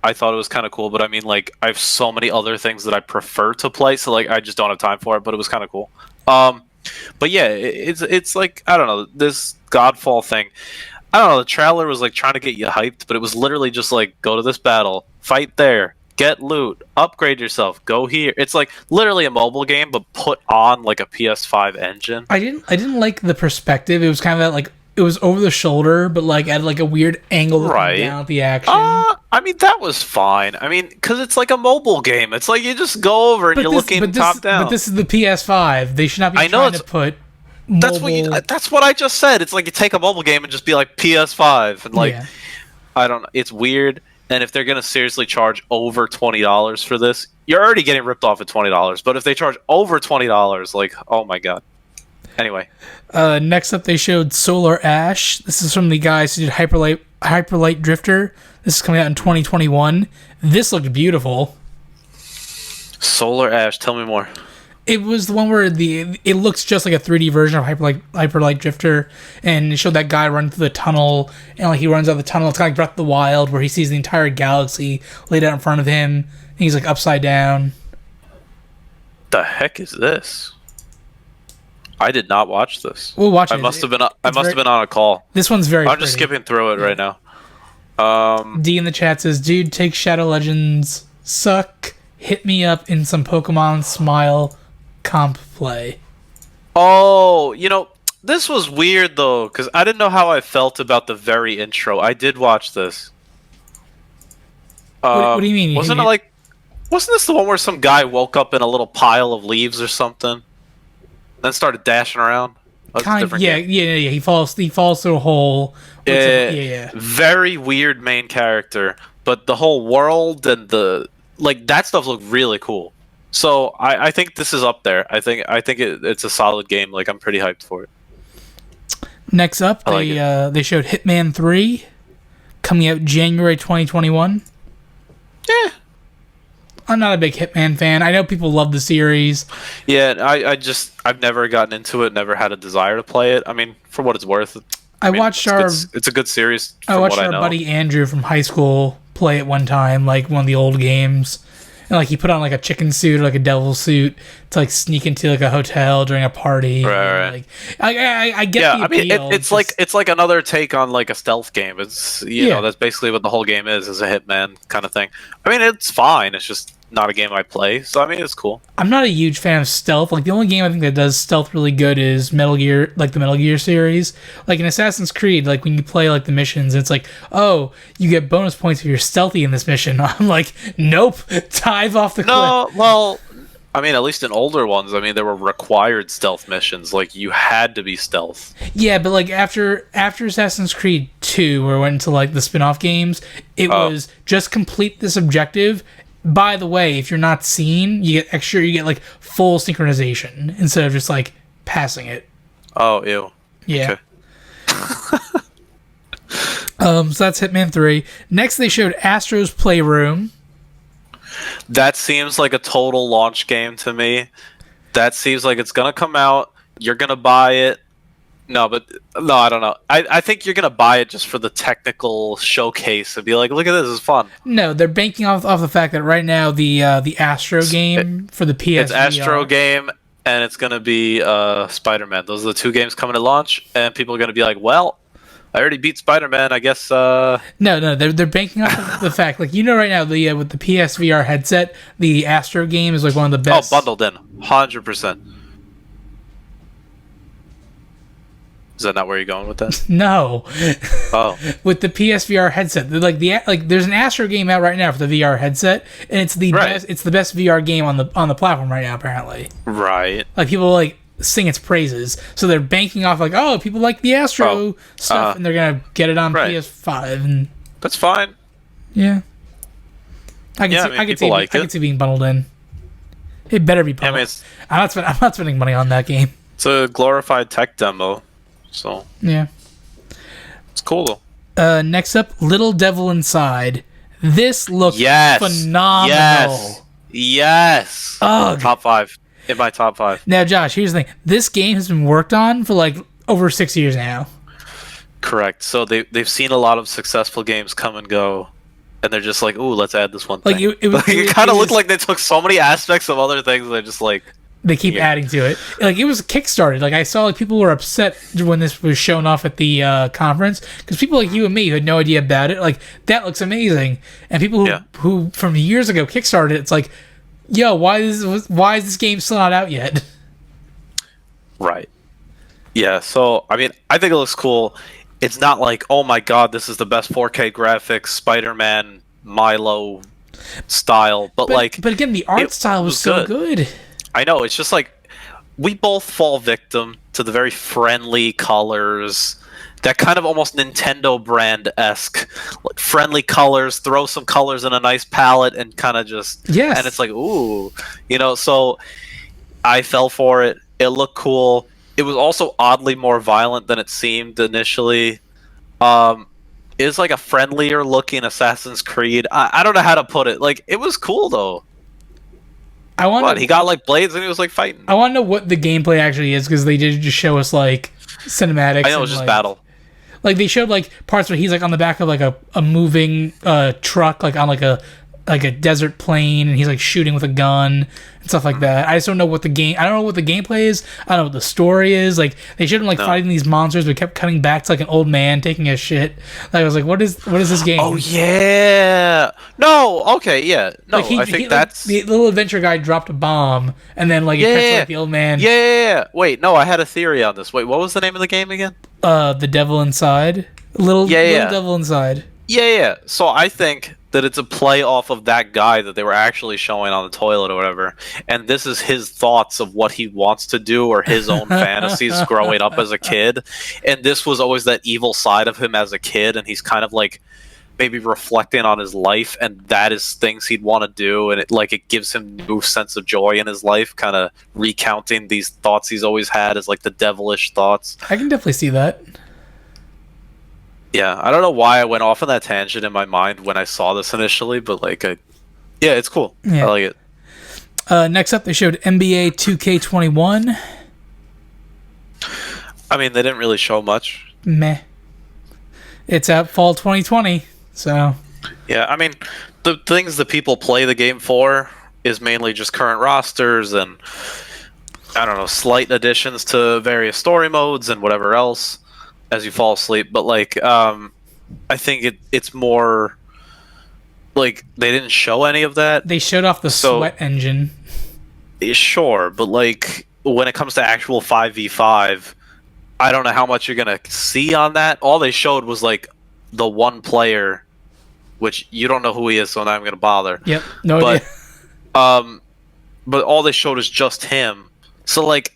I thought it was kind of cool, but I mean, like, I have so many other things that I prefer to play, so like I just don't have time for it. But it was kind of cool. But yeah, it's like, I don't know, this Godfall thing. I don't know. The trailer was like trying to get you hyped, but it was literally just like, go to this battle, fight there, get loot, upgrade yourself, go here. It's like literally a mobile game, but put on like a PS5 engine. I didn't like the perspective. It was kind of like, it was over the shoulder, but like at like a weird angle looking down at the action. I mean, that was fine. I mean, because it's like a mobile game. It's like you just go over and you're looking top down. But this is the PS5. They should not be trying to put mobile... That's what I just said. It's like you take a mobile game and just be like PS5. And like, I don't know. It's weird. And if they're going to seriously charge over $20 for this, you're already getting ripped off at $20. But if they charge over $20, like, oh my God. Anyway. Next up, they showed Solar Ash. This is from the guys who did Hyperlight Drifter. This is coming out in 2021. This looked beautiful. Solar Ash, tell me more. It was the one where it looks just like a 3D version of Hyperlight Drifter, and it showed that guy running through the tunnel, and like he runs out of the tunnel. It's kind of like Breath of the Wild, where he sees the entire galaxy laid out in front of him, and he's like upside down. The heck is this? I did not watch this. We'll watch it. I must have been on a call. This one's very I'm just skipping through it right now. D in the chat says, dude, take Shadow Legends. Suck. Hit me up in some Pokemon Smile comp play. Oh, this was weird though, because I didn't know how I felt about the very intro. I did watch this. What do you mean? Wasn't this the one where some guy woke up in a little pile of leaves or something? Then started dashing around. Yeah. He falls through a hole. Yeah. Very weird main character, but the whole world and that stuff looked really cool. So I think this is up there. I think it's a solid game. Like, I'm pretty hyped for it. Next up, they showed Hitman 3 coming out January 2021. Yeah. I'm not a big Hitman fan. I know people love the series. Yeah, I've never gotten into it, never had a desire to play it. I mean, for what it's worth, it's a good series. I watched our buddy Andrew from high school play it one time, like one of the old games, and like he put on like a chicken suit or like a devil suit to like sneak into like a hotel during a party. Right. Like, I get the appeal. It's like another take on like a stealth game. It's you know, that's basically what the whole game is a hitman kind of thing. I mean, it's fine. It's just not a game I play, so I mean, it's cool. I'm not a huge fan of stealth. Like the only game I think that does stealth really good is Metal Gear, like the Metal Gear series. Like in Assassin's Creed, like when you play like the missions, it's like, oh, you get bonus points if you're stealthy in this mission. I'm like, nope, dive off the cliff. No, well, I mean, at least in older ones, I mean, there were required stealth missions. Like you had to be stealth. Yeah, but like after Assassin's Creed 2, where it went into like the spin-off games, it was just complete this objective. By the way, if you're not seen, you get like full synchronization instead of just like passing it. Oh, ew. Yeah. Okay. So that's Hitman 3. Next, they showed Astro's Playroom. That seems like a total launch game to me. That seems like it's gonna come out. You're gonna buy it. No, I don't know. I think you're gonna buy it just for the technical showcase and be like, look at this, it's fun. No, they're banking off the fact that right now the Astro game for the PS5. It's Astro game and it's gonna be Spider-Man. Those are the two games coming to launch, and people are gonna be like, well, I already beat Spider-Man, I guess. No, they're banking off of the fact, like, you know, right now with the PSVR headset, the Astro game is like one of the best. Oh, bundled in, 100%. Is that not where you're going with that? No. Oh. With the PSVR headset, there's an Astro game out right now for the VR headset, and it's the best. It's the best VR game on the platform right now, apparently. Right. Like people like sing its praises, so they're banking off like, oh, people like the Astro stuff, and they're gonna get it on PS5, and that's fine. Yeah. I can see being bundled in. It better be bundled. I'm not spending money on that game. It's a glorified tech demo. So yeah, it's cool though. Next up, Little Devil Inside. This looks phenomenal. Yes. Ugh. Top 5 in my top 5. Now, Josh, here's the thing. This game has been worked on for like over 6 years now. Correct. So they've seen a lot of successful games come and go, and they're just like, ooh, let's add this one thing. Like it kind of looked like they took so many aspects of other things. And they're just like. They keep adding to it. Like, it was kickstarted. Like, I saw like people were upset when this was shown off at the conference, because people like you and me who had no idea about it, like, that looks amazing. And people who from years ago kickstarted it, it's like, yo, why is this game still not out yet? Right. Yeah. So I mean, I think it looks cool. It's not like, oh my god, this is the best 4K graphics Spider-Man Milo style, but again, the art style was so good. I know, it's just like we both fall victim to the very friendly colors, that kind of almost Nintendo brand-esque, like friendly colors, throw some colors in a nice palette and kind of just and it's like, ooh, you know, so I fell for it. It looked cool. It was also oddly more violent than it seemed initially. It's like a friendlier looking Assassin's Creed. I don't know how to put it. Like, it was cool though. He got like blades and he was like fighting. I want to know what the gameplay actually is, because they did just show us like cinematics. I know, it was just battle. Like they showed like parts where he's like on the back of like a moving truck, like on like a desert plain, and he's like shooting with a gun and stuff like that. I just don't know what the gameplay is. I don't know what the story is. Like they showed him like fighting these monsters, but kept cutting back to like an old man taking a shit. Like I was like, what is this game? Oh yeah. No. Okay. Yeah. No. Like I think that's the little adventure guy dropped a bomb, and then like it cuts to, like, the old man. Yeah. Wait. No. I had a theory on this. Wait. What was the name of the game again? The Devil Inside. Little Devil Inside. Yeah. So I think that it's a play off of that guy that they were actually showing on the toilet or whatever, and this is his thoughts of what he wants to do or his own fantasies growing up as a kid, and this was always that evil side of him as a kid, and he's kind of like maybe reflecting on his life, and that is things he'd want to do, and it gives him new sense of joy in his life, kind of recounting these thoughts he's always had as like the devilish thoughts. I can definitely see that. Yeah, I don't know why I went off on that tangent in my mind when I saw this initially, but it's cool. Yeah. I like it. Next up, they showed NBA 2K21. I mean, they didn't really show much. Meh. It's out fall 2020, so. Yeah, I mean, the things that people play the game for is mainly just current rosters and I don't know, slight additions to various story modes and whatever else as you fall asleep. But like, I think it's more like they didn't show any of that. They showed off the sweat engine. Sure, but like when it comes to actual 5v5, I don't know how much you're gonna see on that. All they showed was like the one player, which you don't know who he is, so I'm not even gonna bother. Yep, no idea. But all they showed is just him. So like,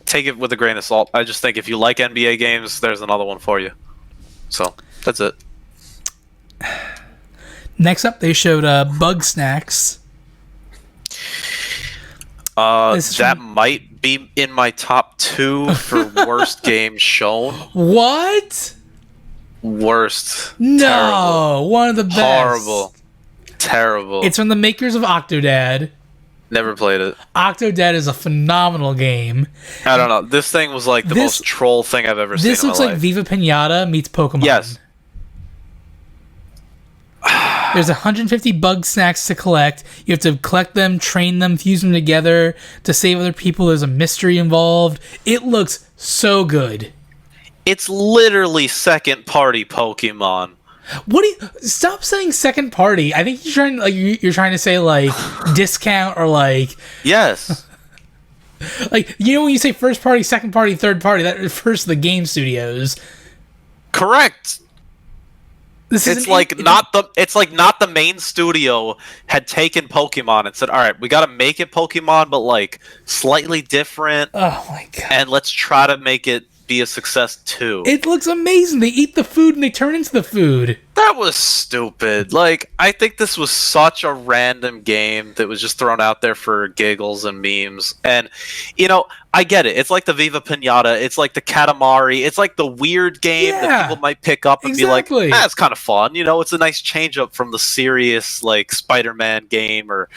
take it with a grain of salt. I just think if you like NBA games, there's another one for you. So that's it. Next up, they showed Bugsnax. That might be in my top 2 for worst game shown. What? Worst. No, Terrible. One of the best. Horrible. Terrible. It's from the makers of Octodad. Never played it. Octodad is a phenomenal game. I don't know. This thing was like the most troll thing I've ever seen in my life. This looks like Viva Pinata meets Pokemon. Yes. There's 150 Bugsnax to collect. You have to collect them, train them, fuse them together to save other people. There's a mystery involved. It looks so good. It's literally second-party Pokemon. What do you stop saying second party? I think you're trying to say like discount or like yes. Like, you know when you say first party, second party, third party, that refers to the game studios. Correct. It's like not the main studio had taken Pokemon and said, "All right, we got to make it Pokemon, but like slightly different." Oh my god! And let's try to make it be a success too. It looks amazing. They eat the food and they turn into the food. That was stupid. Like, I think this was such a random game that was just thrown out there for giggles and memes. And, you know, I get it. It's like the Viva Pinata. It's like the Katamari. It's like the weird game that people might pick up and be like, it's kind of fun. You know, it's a nice change up from the serious, like, Spider-Man game or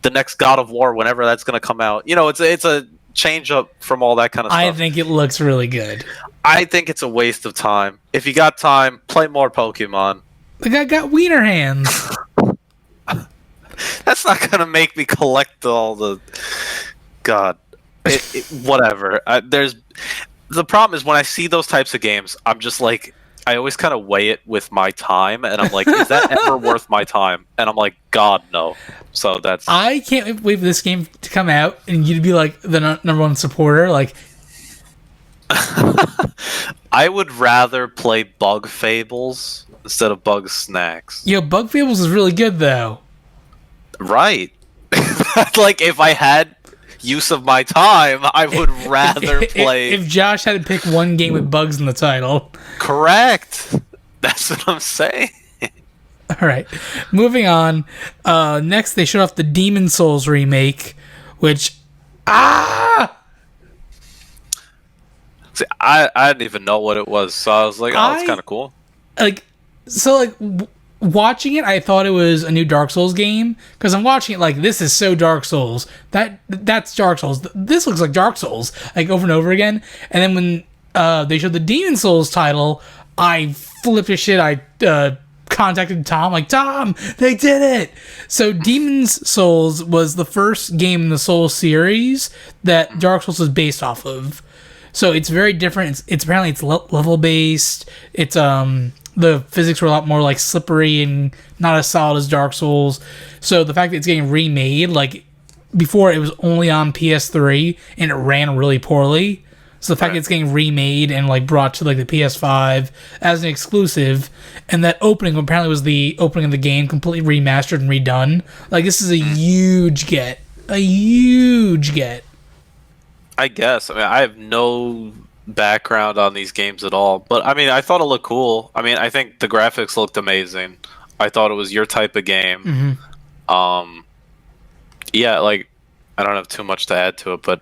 the next God of War, whenever that's going to come out. You know, it's a change up from all that kind of stuff. I think it looks really good. I think it's a waste of time. If you got time, play more Pokemon. The guy got wiener hands. That's not gonna make me collect all the. God, whatever. There's the problem is when I see those types of games, I'm just like, I always kind of weigh it with my time, and I'm like, is that ever worth my time? And I'm like, God, no. So that's. I can't wait for this game to come out and you to be like the number one supporter. Like, I would rather play Bug Fables instead of Bugsnax. Yo, Bug Fables is really good though. Right. Like if I had use of my time, I would rather play. If Josh had to pick one game with bugs in the title. Correct. That's what I'm saying. All right. Moving on. Next, they showed off the Demon Souls remake, which See, I didn't even know what it was, so I was like, "Oh, it's kind of cool." Watching it, I thought it was a new Dark Souls game because I'm watching it like this is so Dark Souls. That's Dark Souls. This looks like Dark Souls, like over and over again. And then when they showed the Demon Souls title, I flipped a shit. I contacted Tom, like, Tom, they did it. So Demon's Souls was the first game in the Souls series that Dark Souls is based off of. So it's very different. It's apparently it's level based. It's the physics were a lot more like slippery and not as solid as Dark Souls. So the fact that it's getting remade, like before it was only on PS3 and it ran really poorly. So the fact that it's getting remade and like brought to like the PS5 as an exclusive, and that opening apparently was the opening of the game completely remastered and redone. Like this is a huge get. A huge get. I guess. I mean, I have no background on these games at all, but I mean, I thought it looked cool. I mean, I think the graphics looked amazing. I thought it was your type of game. Mm-hmm. Yeah, like I don't have too much to add to it, but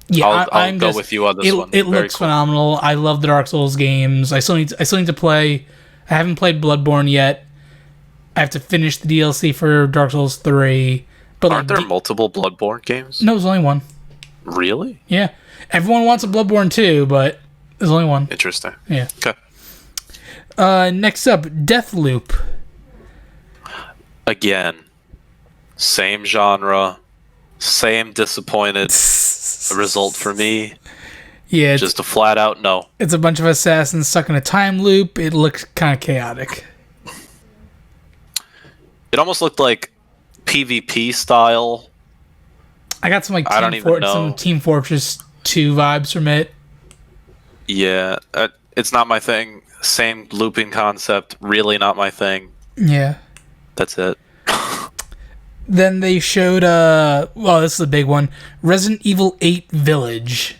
yeah, I'll go with you on this one. It looks phenomenal. I love the Dark Souls games. I still need to play. I haven't played Bloodborne yet. I have to finish the DLC for Dark Souls 3. But aren't there multiple Bloodborne games? No, there's only one. Really? Yeah. Everyone wants a Bloodborne 2, but there's only one. Interesting. Yeah. Okay. Next up, Deathloop. Again. Same genre, same disappointed result for me. Yeah, just a flat out no. It's a bunch of assassins stuck in a time loop. It looks kind of chaotic. It almost looked like PvP style. I got some like some Team Fortress 2 vibes from it. Yeah, it's not my thing. Same looping concept, really not my thing. Yeah. That's it. Then they showed, this is a big one, Resident Evil 8 Village.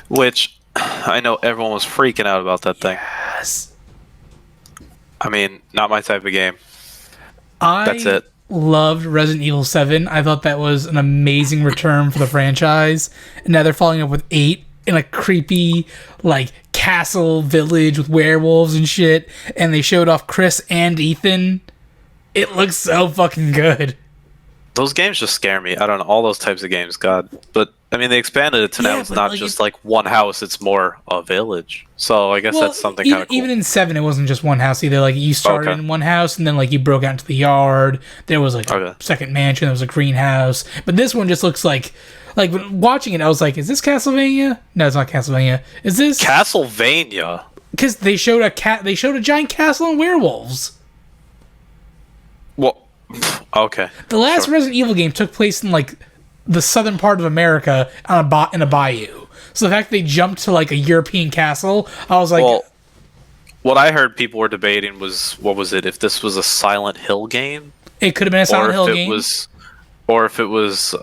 Which, I know everyone was freaking out about that thing. Yes. I mean, not my type of game. That's it. Loved Resident Evil 7. I thought that was an amazing return for the franchise. And now they're following up with 8 in a creepy, like, castle village with werewolves and shit. And they showed off Chris and Ethan. It looks so fucking good. Those games just scare me. I don't know. All those types of games, God. But, I mean, they expanded it to now it's not just like one house, it's more a village. So I guess that's something kind of cool. Even in 7, it wasn't just one house either. Like, you started in one house, and then, like, you broke out into the yard. There was, like, a second mansion. There was a greenhouse. But this one just looks like watching it, I was like, is this Castlevania? No, it's not Castlevania. Is this... Castlevania? Because they showed a giant castle and werewolves. Well, okay. The last Resident Evil game took place in, like, the southern part of America in a bayou. So the fact they jumped to, like, a European castle, I was like... Well, what I heard people were debating was, what was it, if this was a Silent Hill game? It could have been a Silent Hill game. Or if it was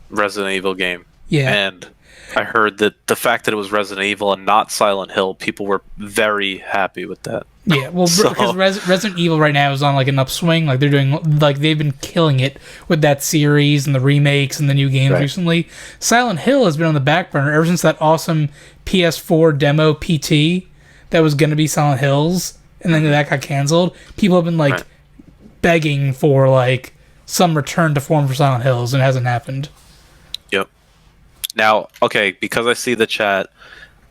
Resident Evil game. Yeah. And I heard that the fact that it was Resident Evil and not Silent Hill, people were very happy with that. Yeah, well, because Resident Evil right now is on like an upswing. Like they've been killing it with that series and the remakes and the new games recently. Silent Hill has been on the back burner ever since that awesome PS4 demo PT that was going to be Silent Hills, and then that got canceled. People have been begging for like some return to form for Silent Hills, and it hasn't happened. Yep. Now, okay, because I see the chat,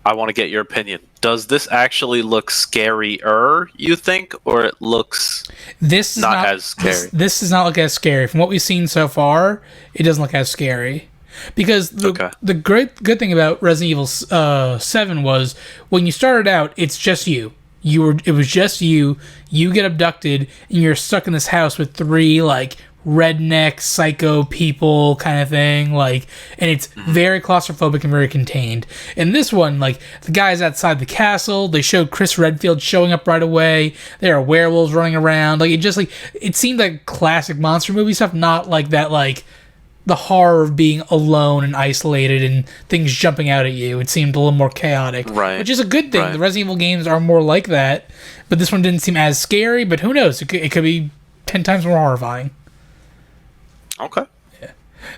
I want to get your opinion. Does this actually look scarier, you think, or it looks not as scary? This does not look as scary. From what we've seen so far, it doesn't look as scary. Because the good thing about Resident Evil 7 was when you started out, it's just you. It was just you. You get abducted, and you're stuck in this house with 3 like redneck psycho people kind of thing, like, and it's very claustrophobic and very contained. In this one, like, the guy's outside the castle. They showed Chris Redfield showing up right away. There are werewolves running around. Like, it seemed like classic monster movie stuff, not like that, like the horror of being alone and isolated and things jumping out at you. It seemed a little more chaotic, which is a good thing. The Resident Evil games are more like that, but this one didn't seem as scary. But who knows? It could be 10 times more horrifying. Okay. Yeah.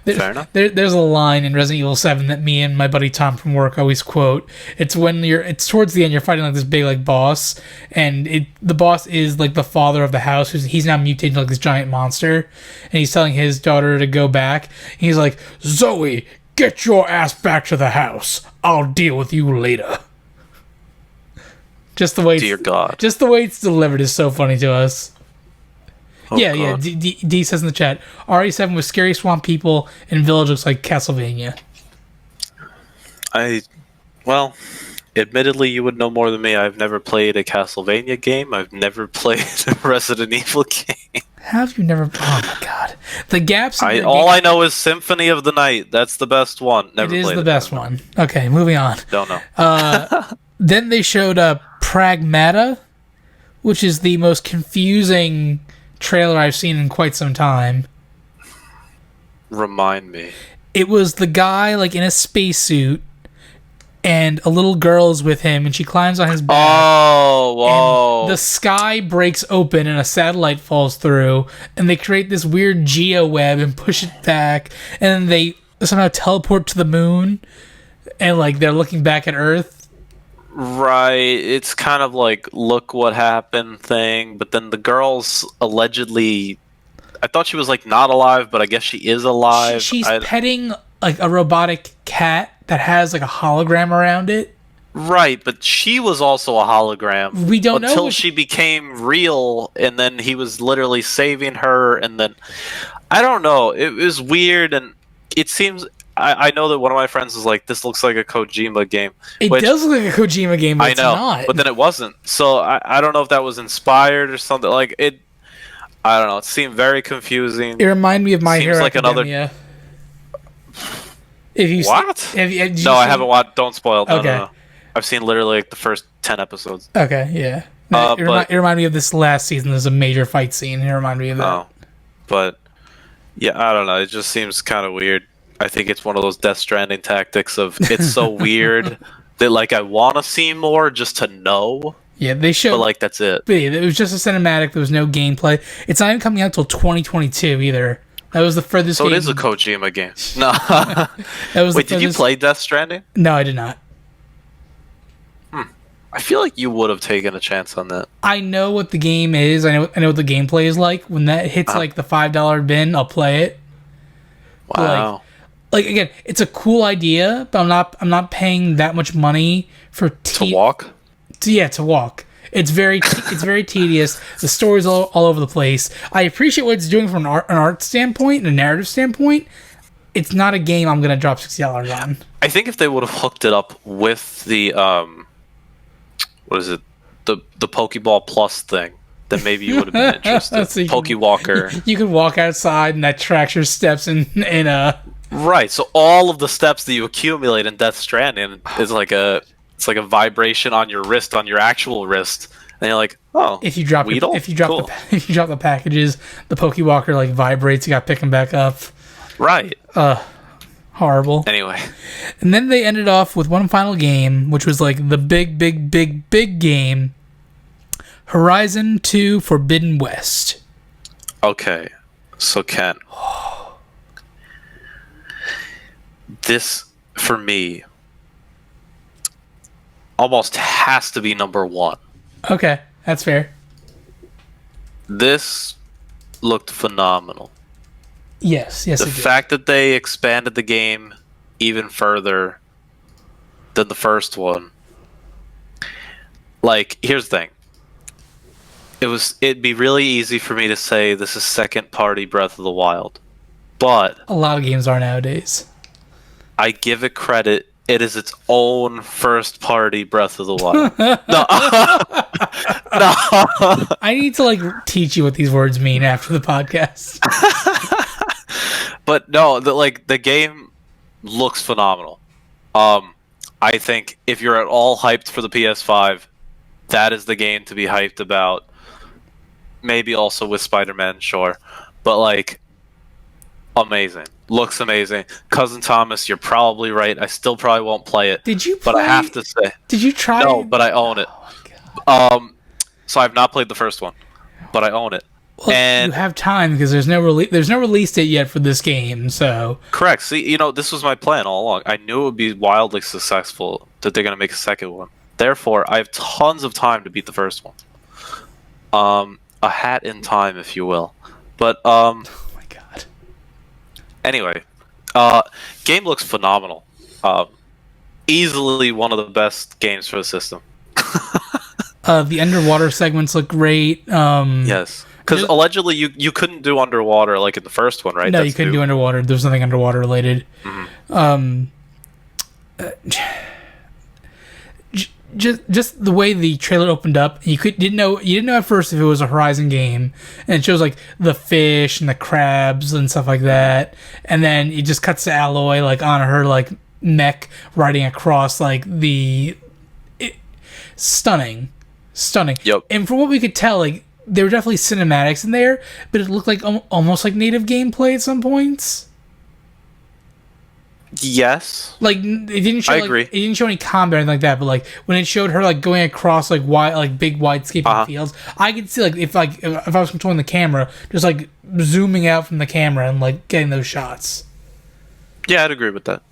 Fair enough. There's a line in Resident Evil 7 that me and my buddy Tom from work always quote. It's when it's towards the end, you're fighting like this big like boss, and the boss is like the father of the house. He's now mutated like this giant monster, and he's telling his daughter to go back. He's like, Zoe, get your ass back to the house. I'll deal with you later. Just the way it's delivered is so funny to us. Oh, yeah. D says in the chat, RE7 with scary swamp people and village looks like Castlevania. Well, admittedly, you would know more than me. I've never played a Castlevania game. I've never played a Resident Evil game. How have you never? Oh my god, the gaps. All I know is Symphony of the Night. That's the best one. Never it played is the best one. Okay, moving on. Don't know. Then they showed Pragmata, which is the most confusing trailer I've seen in quite some time. Remind me. It was the guy like in a spacesuit, and a little girl is with him, and she climbs on his back. Oh, whoa! And the sky breaks open, and a satellite falls through, and they create this weird geo-web and push it back, and then they somehow teleport to the moon, and like they're looking back at Earth. Right, it's kind of like look what happened thing, but then the girl's allegedly, I thought she was like not alive, but I guess she is alive. She's petting like a robotic cat that has like a hologram around it. Right, but she was also a hologram. We don't know until she became real, and then he was literally saving her, and then I don't know. It was weird, and it seems. I know that one of my friends was like, "This looks like a Kojima game." It does look like a Kojima game, but I know, it's not. but then it wasn't. So I don't know if that was inspired or something. Like it, I don't know. It seemed very confusing. It reminded me of My Hero like Academia. If you what? No, I haven't watched. Don't spoil. No, okay. no. I've seen literally like the first 10 episodes. Okay, yeah. It reminded me of this last season. There's a major fight scene. It reminded me of that. Oh, but yeah, I don't know. It just seems kind of weird. I think it's one of those Death Stranding tactics of it's so weird that like I want to see more just to know. Yeah, they showed. But like that's it. But yeah, it was just a cinematic. There was no gameplay. It's not even coming out till 2022 either. That was the furthest. So game. it is a Kojima game. No. That was. Wait, did you play Death Stranding? No, I did not. I feel like you would have taken a chance on that. I know what the game is. I know what the gameplay is like. When that hits like the $5 bin, I'll play it. Wow. Like again, it's a cool idea, but I'm not paying that much money for to walk. To walk. It's very tedious. The story's all over the place. I appreciate what it's doing from an art standpoint and a narrative standpoint. It's not a game I'm gonna drop $60 on. I think if they would have hooked it up with the what is it, the Pokeball Plus thing, then maybe you would have been interested. So Pokewalker. You could walk outside and that tracks your steps in Right. So all of the steps that you accumulate in Death Stranding is like a vibration on your wrist, on your actual wrist, and you're like, oh, if you drop Weedle? if you drop Cool. if you drop the packages, the Pokewalker like vibrates. You got to pick them back up. Right. Horrible. Anyway. And then they ended off with one final game, which was like the big game, Horizon 2 Forbidden West. Okay. So Ken, this for me almost has to be number one. Okay, that's fair. This looked phenomenal. Yes, The it did. fact that they expanded the game even further than the first one. Like, here's the thing. It'd be really easy for me to say this is second party Breath of the Wild. But A lot of games are nowadays. I give it credit. It is its own first party Breath of the Wild. No. No. I need to like teach you what these words mean after the podcast. But no, the game looks phenomenal. I think if you're at all hyped for the PS5, that is the game to be hyped about. Maybe also with Spider-Man, sure. But like, amazing. Looks amazing. Cousin Thomas, you're probably right. I still probably won't play it. Did you But I have to say. Did you try? No, but I own it. Oh my God. So I've not played the first one, but I own it. Well, And you have time because there's no release date yet for this game. So correct. See, this was my plan all along. I knew it would be wildly successful that they're going to make a second one. Therefore, I have tons of time to beat the first one. A hat in time, if you will. But oh my God. anyway, game looks phenomenal. Easily one of the best games for the system. The underwater segments look great. Yes. Because allegedly you couldn't do underwater like in the first one, right? No, you couldn't do underwater. There's nothing underwater related. Mm-hmm. Just the way the trailer opened up, you didn't know at first if it was a Horizon game, and it shows like the fish and the crabs and stuff like that, and then it just cuts to Aloy like on her like mech riding across like stunning. Yep. And from what we could tell, like there were definitely cinematics in there, but it looked like almost like native gameplay at some points. Yes. Like it didn't show. I agree. It didn't show any combat or anything like that. But like when it showed her like going across like big widescaping fields, I could see if I was controlling the camera, just like zooming out from the camera and like getting those shots. Yeah, I'd agree with that.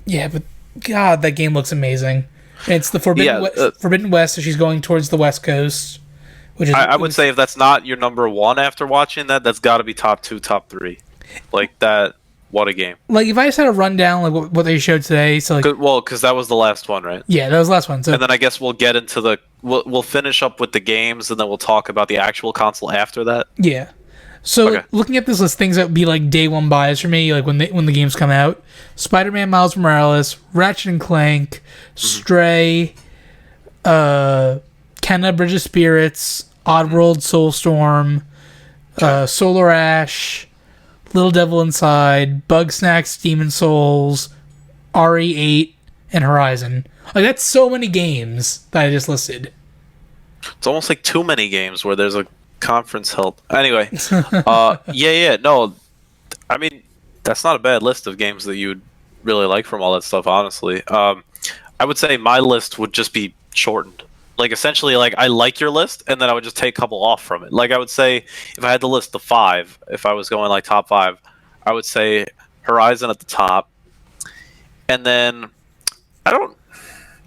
Yeah, but God, that game looks amazing. And it's the Forbidden West, so she's going towards the West Coast. Which is, I would say if that's not your number one after watching that, that's got to be top 2, top 3. Like that. What a game. Like, if I just had a rundown, like, what they showed today, so, like... Because that was the last one, right? Yeah, that was the last one, so... And then I guess we'll get into the... We'll finish up with the games, and then we'll talk about the actual console after that. Yeah. So, Okay. looking at this list, things that would be, like, day one buys for me, like, when the games come out. Spider-Man Miles Morales, Ratchet and Clank, Stray, Kenna Bridge of Spirits, Oddworld Soulstorm, Solar Ash, Little Devil Inside, Bugsnax, Demon Souls, RE8, and Horizon. Like, that's so many games that I just listed. It's almost like too many games where there's a conference held. Anyway, no, I mean, that's not a bad list of games that you'd really like from all that stuff, honestly. I would say my list would just be shortened. Like, essentially, like, I like your list, and then I would just take a couple off from it. Like, I would say, if I had to list the 5, if I was going, like, top 5, I would say Horizon at the top. And then, I'm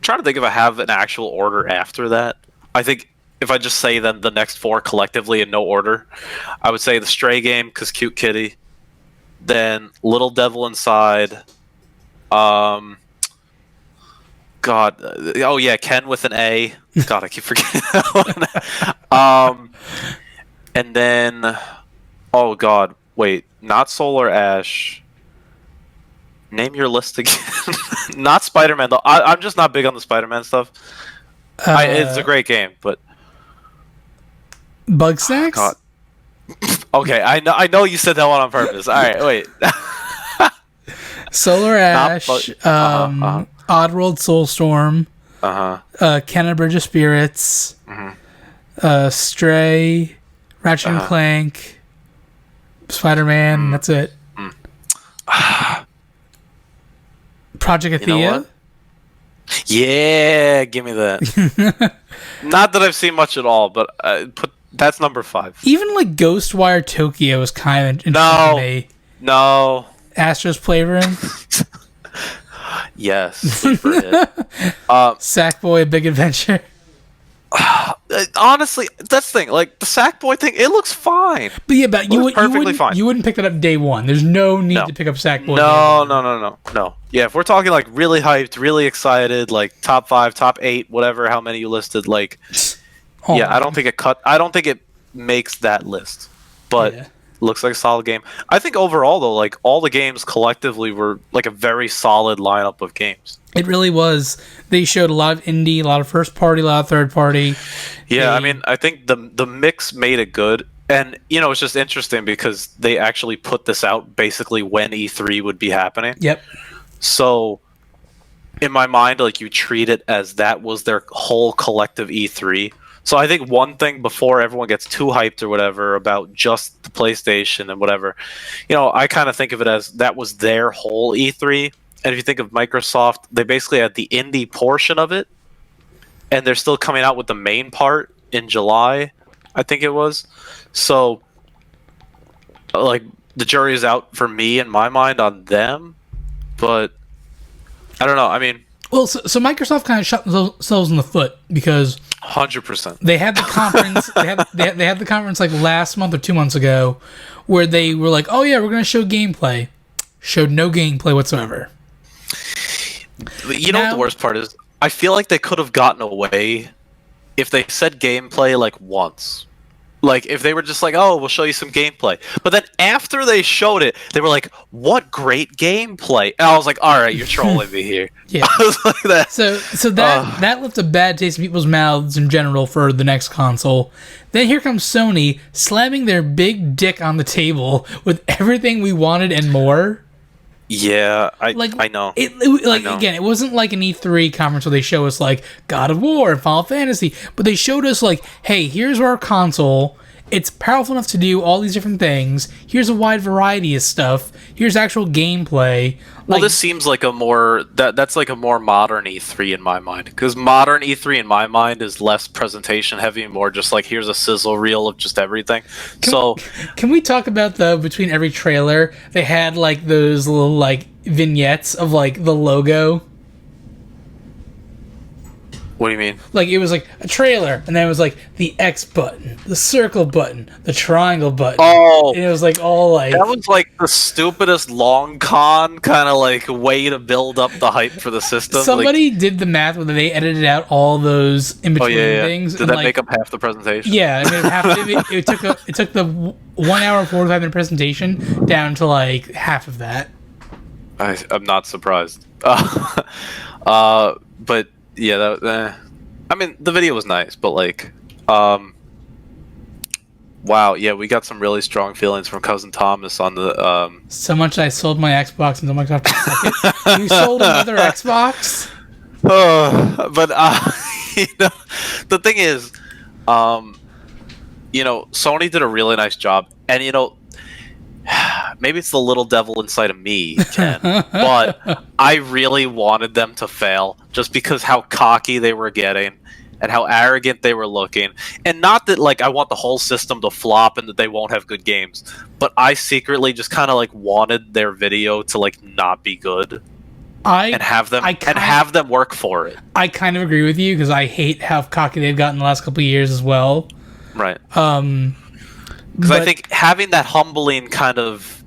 trying to think if I have an actual order after that. I think if I just say then the next 4 collectively in no order, I would say the Stray game, because cute kitty. Then Little Devil Inside. God, oh yeah, Ken with an A. God, I keep forgetting that one. And then, oh God, wait, not Solar Ash. Name your list again. Not Spider-Man though. I'm just not big on the Spider-Man stuff. It's a great game, but Bugsnax? God. Okay, I know you said that one on purpose. All right, wait. Solar Ash, Oddworld Soulstorm, Kenna Bridge of Spirits, Stray, Ratchet and Clank, Spider-Man, that's it. Project Athea? You know what? Yeah, give me that. Not that I've seen much at all, but that's number 5. Even like Ghostwire Tokyo is kind of interesting to me. No. Astro's Playroom? Yes. Sleeper hit. Sackboy: A Big Adventure? Honestly, that's the thing. Like, the Sackboy thing, it looks fine. But yeah, but you fine. wouldn't pick that up day one. There's no need to pick up Sackboy. No. Yeah, if we're talking like really hyped, really excited, like top 5, top 8, whatever, how many you listed, like, I don't think it makes that list. But looks like a solid game. I think overall though, like all the games collectively were like a very solid lineup of games. It really was. They showed a lot of indie, a lot of first party, a lot of third party. Yeah, I mean, I think the mix made it good. And, you know, it's just interesting because they actually put this out basically when E3 would be happening. Yep. So, in my mind, like, you treat it as that was their whole collective E3. So I think one thing before everyone gets too hyped or whatever about just the PlayStation and whatever, you know, I kind of think of it as that was their whole E3. And if you think of Microsoft, they basically had the indie portion of it, and they're still coming out with the main part in July, I think it was. So, like, the jury is out for me, in my mind, on them. But, I don't know. I mean... Well, so Microsoft kind of shot themselves in the foot because... 100%. They had the conference. they had the conference like last month or 2 months ago, where they were like, "Oh yeah, we're going to show gameplay." Showed no gameplay whatsoever. You know what the worst part is? I feel like they could have gotten away if they said gameplay like once. Like, if they were just like, oh, we'll show you some gameplay. But then after they showed it, they were like, what great gameplay. And I was like, all right, you're trolling me here. Yeah. I was like that. So that left a bad taste in people's mouths in general for the next console. Then here comes Sony slamming their big dick on the table with everything we wanted and more. Yeah, I know. Again, it wasn't like an E3 conference where they show us like God of War and Final Fantasy, but they showed us like, hey, here's our console. It's powerful enough to do all these different things. Here's a wide variety of stuff. Here's actual gameplay. Well, this seems like that's like a more modern E3 in my mind, because modern E3 in my mind is less presentation heavy and more just like here's a sizzle reel of just everything. Can we talk about between every trailer they had like those little like vignettes of like the logo? What do you mean? Like, it was like a trailer, and then it was like the X button, the circle button, the triangle button. Oh, and it was like all like that was like the stupidest long con kind of like way to build up the hype for the system. Somebody did the math where they edited out all those in between things. Did that make up half the presentation? Yeah, I mean, it took the 1 hour and 45 minute presentation down to like half of that. I'm not surprised. But yeah, I mean, the video was nice, but like, wow, yeah, we got some really strong feelings from Cousin Thomas on the. So much I sold my Xbox and Microsoft second. You sold another Xbox? Oh, but you know, the thing is, you know, Sony did a really nice job, and you know, maybe it's the little devil inside of me, Ken, but I really wanted them to fail just because how cocky they were getting and how arrogant they were looking. And not that, like, I want the whole system to flop and that they won't have good games, but I secretly just kind of, like, wanted their video to, like, not be good. And have them work for it. I kind of agree with you because I hate how cocky they've gotten the last couple of years as well. Right. Because I think having that humbling kind of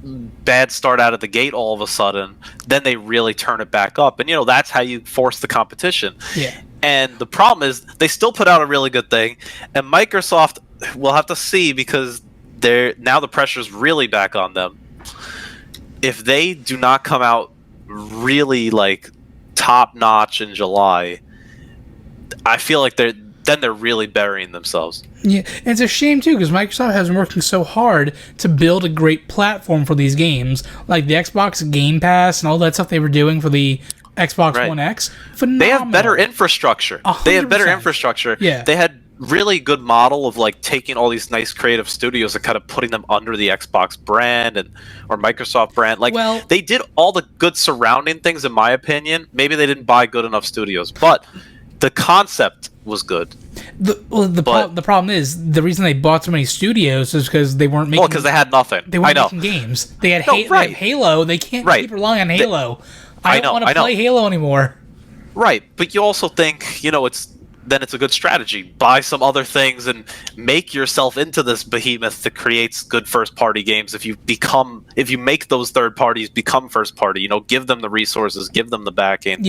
bad start out of the gate all of a sudden, then they really turn it back up. And, you know, that's how you force the competition. Yeah. And the problem is they still put out a really good thing. And Microsoft, we'll have to see because now the pressure's really back on them. If they do not come out really, like, top-notch in July, I feel like they're really burying themselves. Yeah, and it's a shame too because Microsoft has been working so hard to build a great platform for these games, like the Xbox Game Pass and all that stuff they were doing for the Xbox One X. Phenomenal. They have better infrastructure. 100%. They have better infrastructure. Yeah. They had really good model of like taking all these nice creative studios and kind of putting them under the Xbox brand or Microsoft brand. Like, they did all the good surrounding things, in my opinion. Maybe they didn't buy good enough studios, but the concept was good. The problem is the reason they bought so many studios is because they weren't making. Well, because they had nothing. They weren't making games. They had, they had Halo. They can't keep relying on Halo. I don't want to play Halo anymore. Right, but you also think, you know, it's a good strategy. Buy some other things and make yourself into this behemoth that creates good first-party games. If you make those third parties become first-party, you know, give them the resources, give them the backing,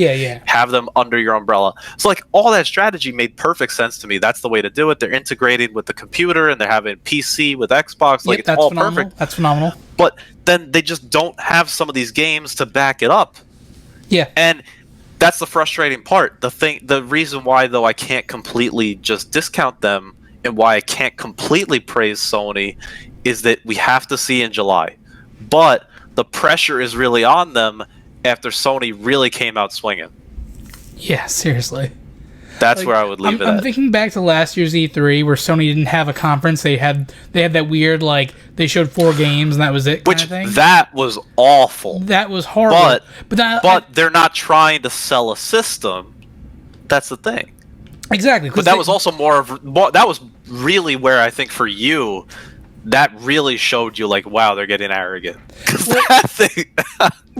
have them under your umbrella. So, like, all that strategy made perfect sense to me. That's the way to do it. They're integrated with the computer, and they're having PC with Xbox. Like, it's all perfect. That's phenomenal. But then they just don't have some of these games to back it up. Yeah. And that's the frustrating part. The reason why, though, I can't completely just discount them and why I can't completely praise Sony is that we have to see in July. But the pressure is really on them after Sony really came out swinging. Yeah, seriously. That's where I would leave it I'm at. thinking back to last year's E3 where Sony didn't have a conference. They had that weird, like, they showed 4 games and that was it kind of thing. That was awful. That was horrible. But they're not trying to sell a system. That's the thing. Exactly. But that was also that was really where I think for you, that really showed you, like, wow, they're getting arrogant.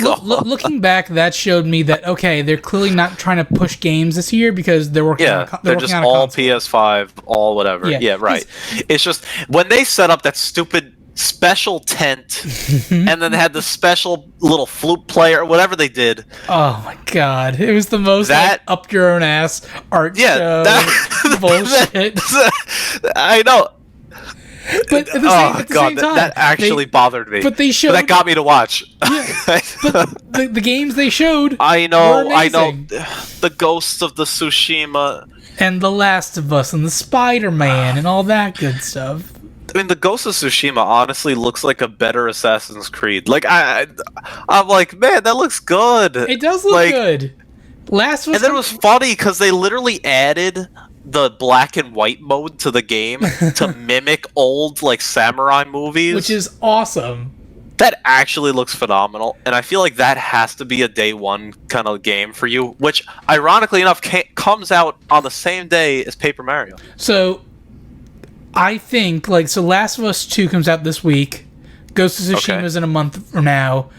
Looking back, that showed me that, okay, they're clearly not trying to push games this year because they're working on they're just all PS5, all whatever. Yeah, right. It's just, when they set up that stupid special tent and then they had the special little flute player, whatever they did. Oh my god. It was the most up your own ass art show bullshit. I know. But at the same time, that actually bothered me. But that got me to watch. Yeah, but the games they showed. I know. The Ghosts of the Tsushima and The Last of Us and the Spider-Man and all that good stuff. I mean, the Ghost of Tsushima honestly looks like a better Assassin's Creed. Like, I'm like, man, that looks good. It does look good. Last was, and then it was funny because they literally added the black and white mode to the game to mimic old, like, samurai movies, which is awesome. That actually looks phenomenal, and I feel like that has to be a day one kind of game for you, which ironically enough comes out on the same day as Paper Mario. So I think, Last of Us 2 comes out this week. Ghost of Tsushima is in a month from now.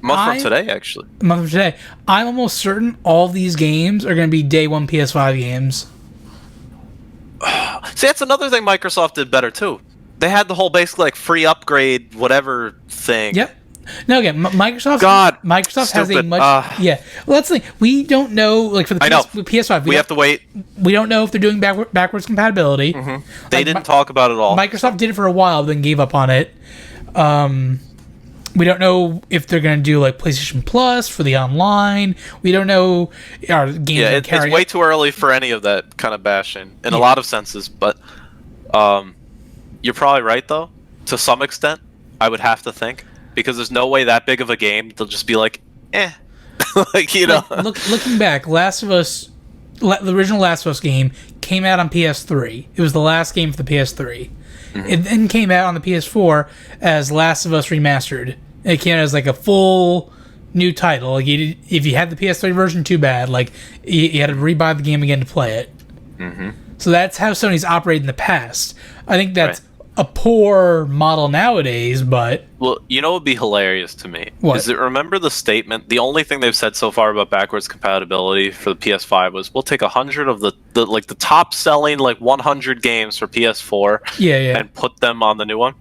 A month from today, actually. A month from today. I'm almost certain all these games are going to be day one PS5 games. See, that's another thing Microsoft did better, too. They had the whole basically like free upgrade, whatever thing. Yep. No, again, Microsoft has a much... Well, that's the thing. We don't know, like, for the PS5... We have to wait. We don't know if they're doing backwards compatibility. Mm-hmm. They didn't talk about it at all. Microsoft did it for a while, then gave up on it. We don't know if they're going to do like PlayStation Plus for the online. We don't know. Are games it's way too early for any of that kind of bashing in a lot of senses. But you're probably right, though. To some extent, I would have to think, because there's no way that big of a game they'll just be like, like, you know. Looking back, Last of Us, the original Last of Us game came out on PS3. It was the last game for the PS3. Mm-hmm. It then came out on the PS4 as Last of Us Remastered. It came out as like a full new title. Like if you had the PS3 version, too bad. Like you had to rebuy the game again to play it. Mm-hmm. So that's how Sony's operated in the past. I think that's a poor model nowadays, but... Well, you know what would be hilarious to me? What? Is it, remember the statement, the only thing they've said so far about backwards compatibility for the PS5 was, we'll take 100 of the top selling, like, 100 games for PS4 and put them on the new one.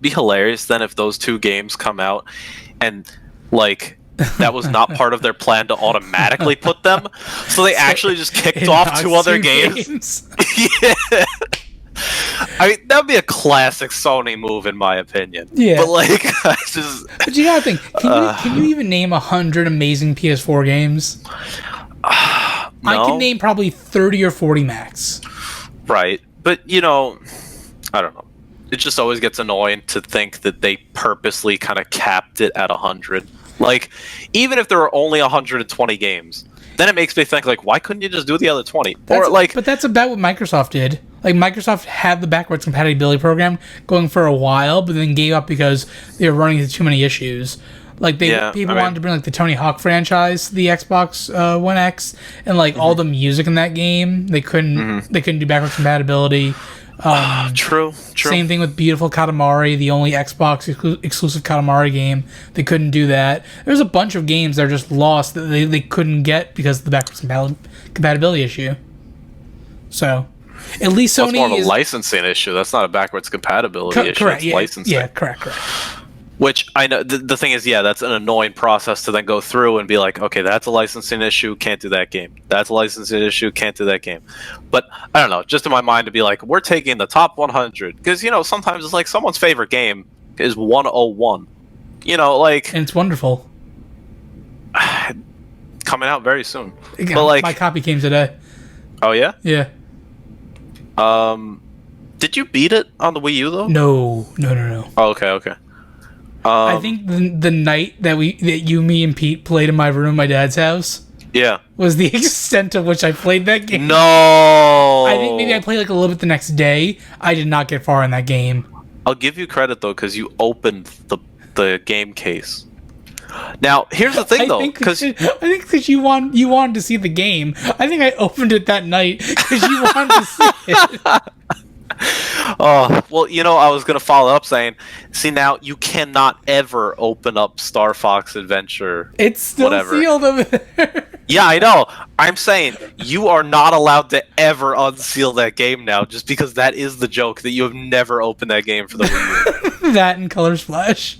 Be hilarious then if those two games come out and, like... that was not part of their plan to automatically put them. So they actually just kicked off two other games. Yeah. I mean, that would be a classic Sony move, in my opinion. Yeah. But, like, I just... But you gotta think, can you even name 100 amazing PS4 games? No. I can name probably 30 or 40 max. Right. But, you know, I don't know. It just always gets annoying to think that they purposely kind of capped it at 100. Like, even if there were only 120 games, then it makes me think, like, why couldn't you just do the other 20? But that's about what Microsoft did. Like, Microsoft had the backwards compatibility program going for a while, but then gave up because they were running into too many issues. Like, people wanted to bring, like, the Tony Hawk franchise to the Xbox One X, and, like, all the music in that game, they couldn't do backwards compatibility. True. Same thing with Beautiful Katamari, the only Xbox exclusive Katamari game. They couldn't do that. There's a bunch of games that are just lost that they couldn't get because of the backwards compatibility issue. So, at least Sony it's more of a licensing issue. That's not a backwards compatibility issue. Correct. It's licensing. Yeah, correct. Which I know the thing is, that's an annoying process to then go through and be like, okay, that's a licensing issue, can't do that game. That's a licensing issue, can't do that game. But I don't know, just in my mind to be like, we're taking the top 100 because sometimes it's like someone's favorite game is 101. Like, and it's wonderful. Coming out very soon. But like, my copy came today. Oh yeah? Yeah. Did you beat it on the Wii U though? No. Oh, okay. I think the night that you, me, and Pete played in my room, my dad's house. Yeah. Was the extent of which I played that game. No. I think maybe I played like a little bit the next day. I did not get far in that game. I'll give you credit though, because you opened the game case. Now here's the thing though, because I think because you wanted to see the game. I think I opened it that night because you wanted to see it. Oh, well, I was going to follow up saying, see, now you cannot ever open up Star Fox Adventure. It's still sealed over there. Yeah, I know. I'm saying you are not allowed to ever unseal that game now just because that is the joke that you have never opened that game for the Wii U. That and Color Splash.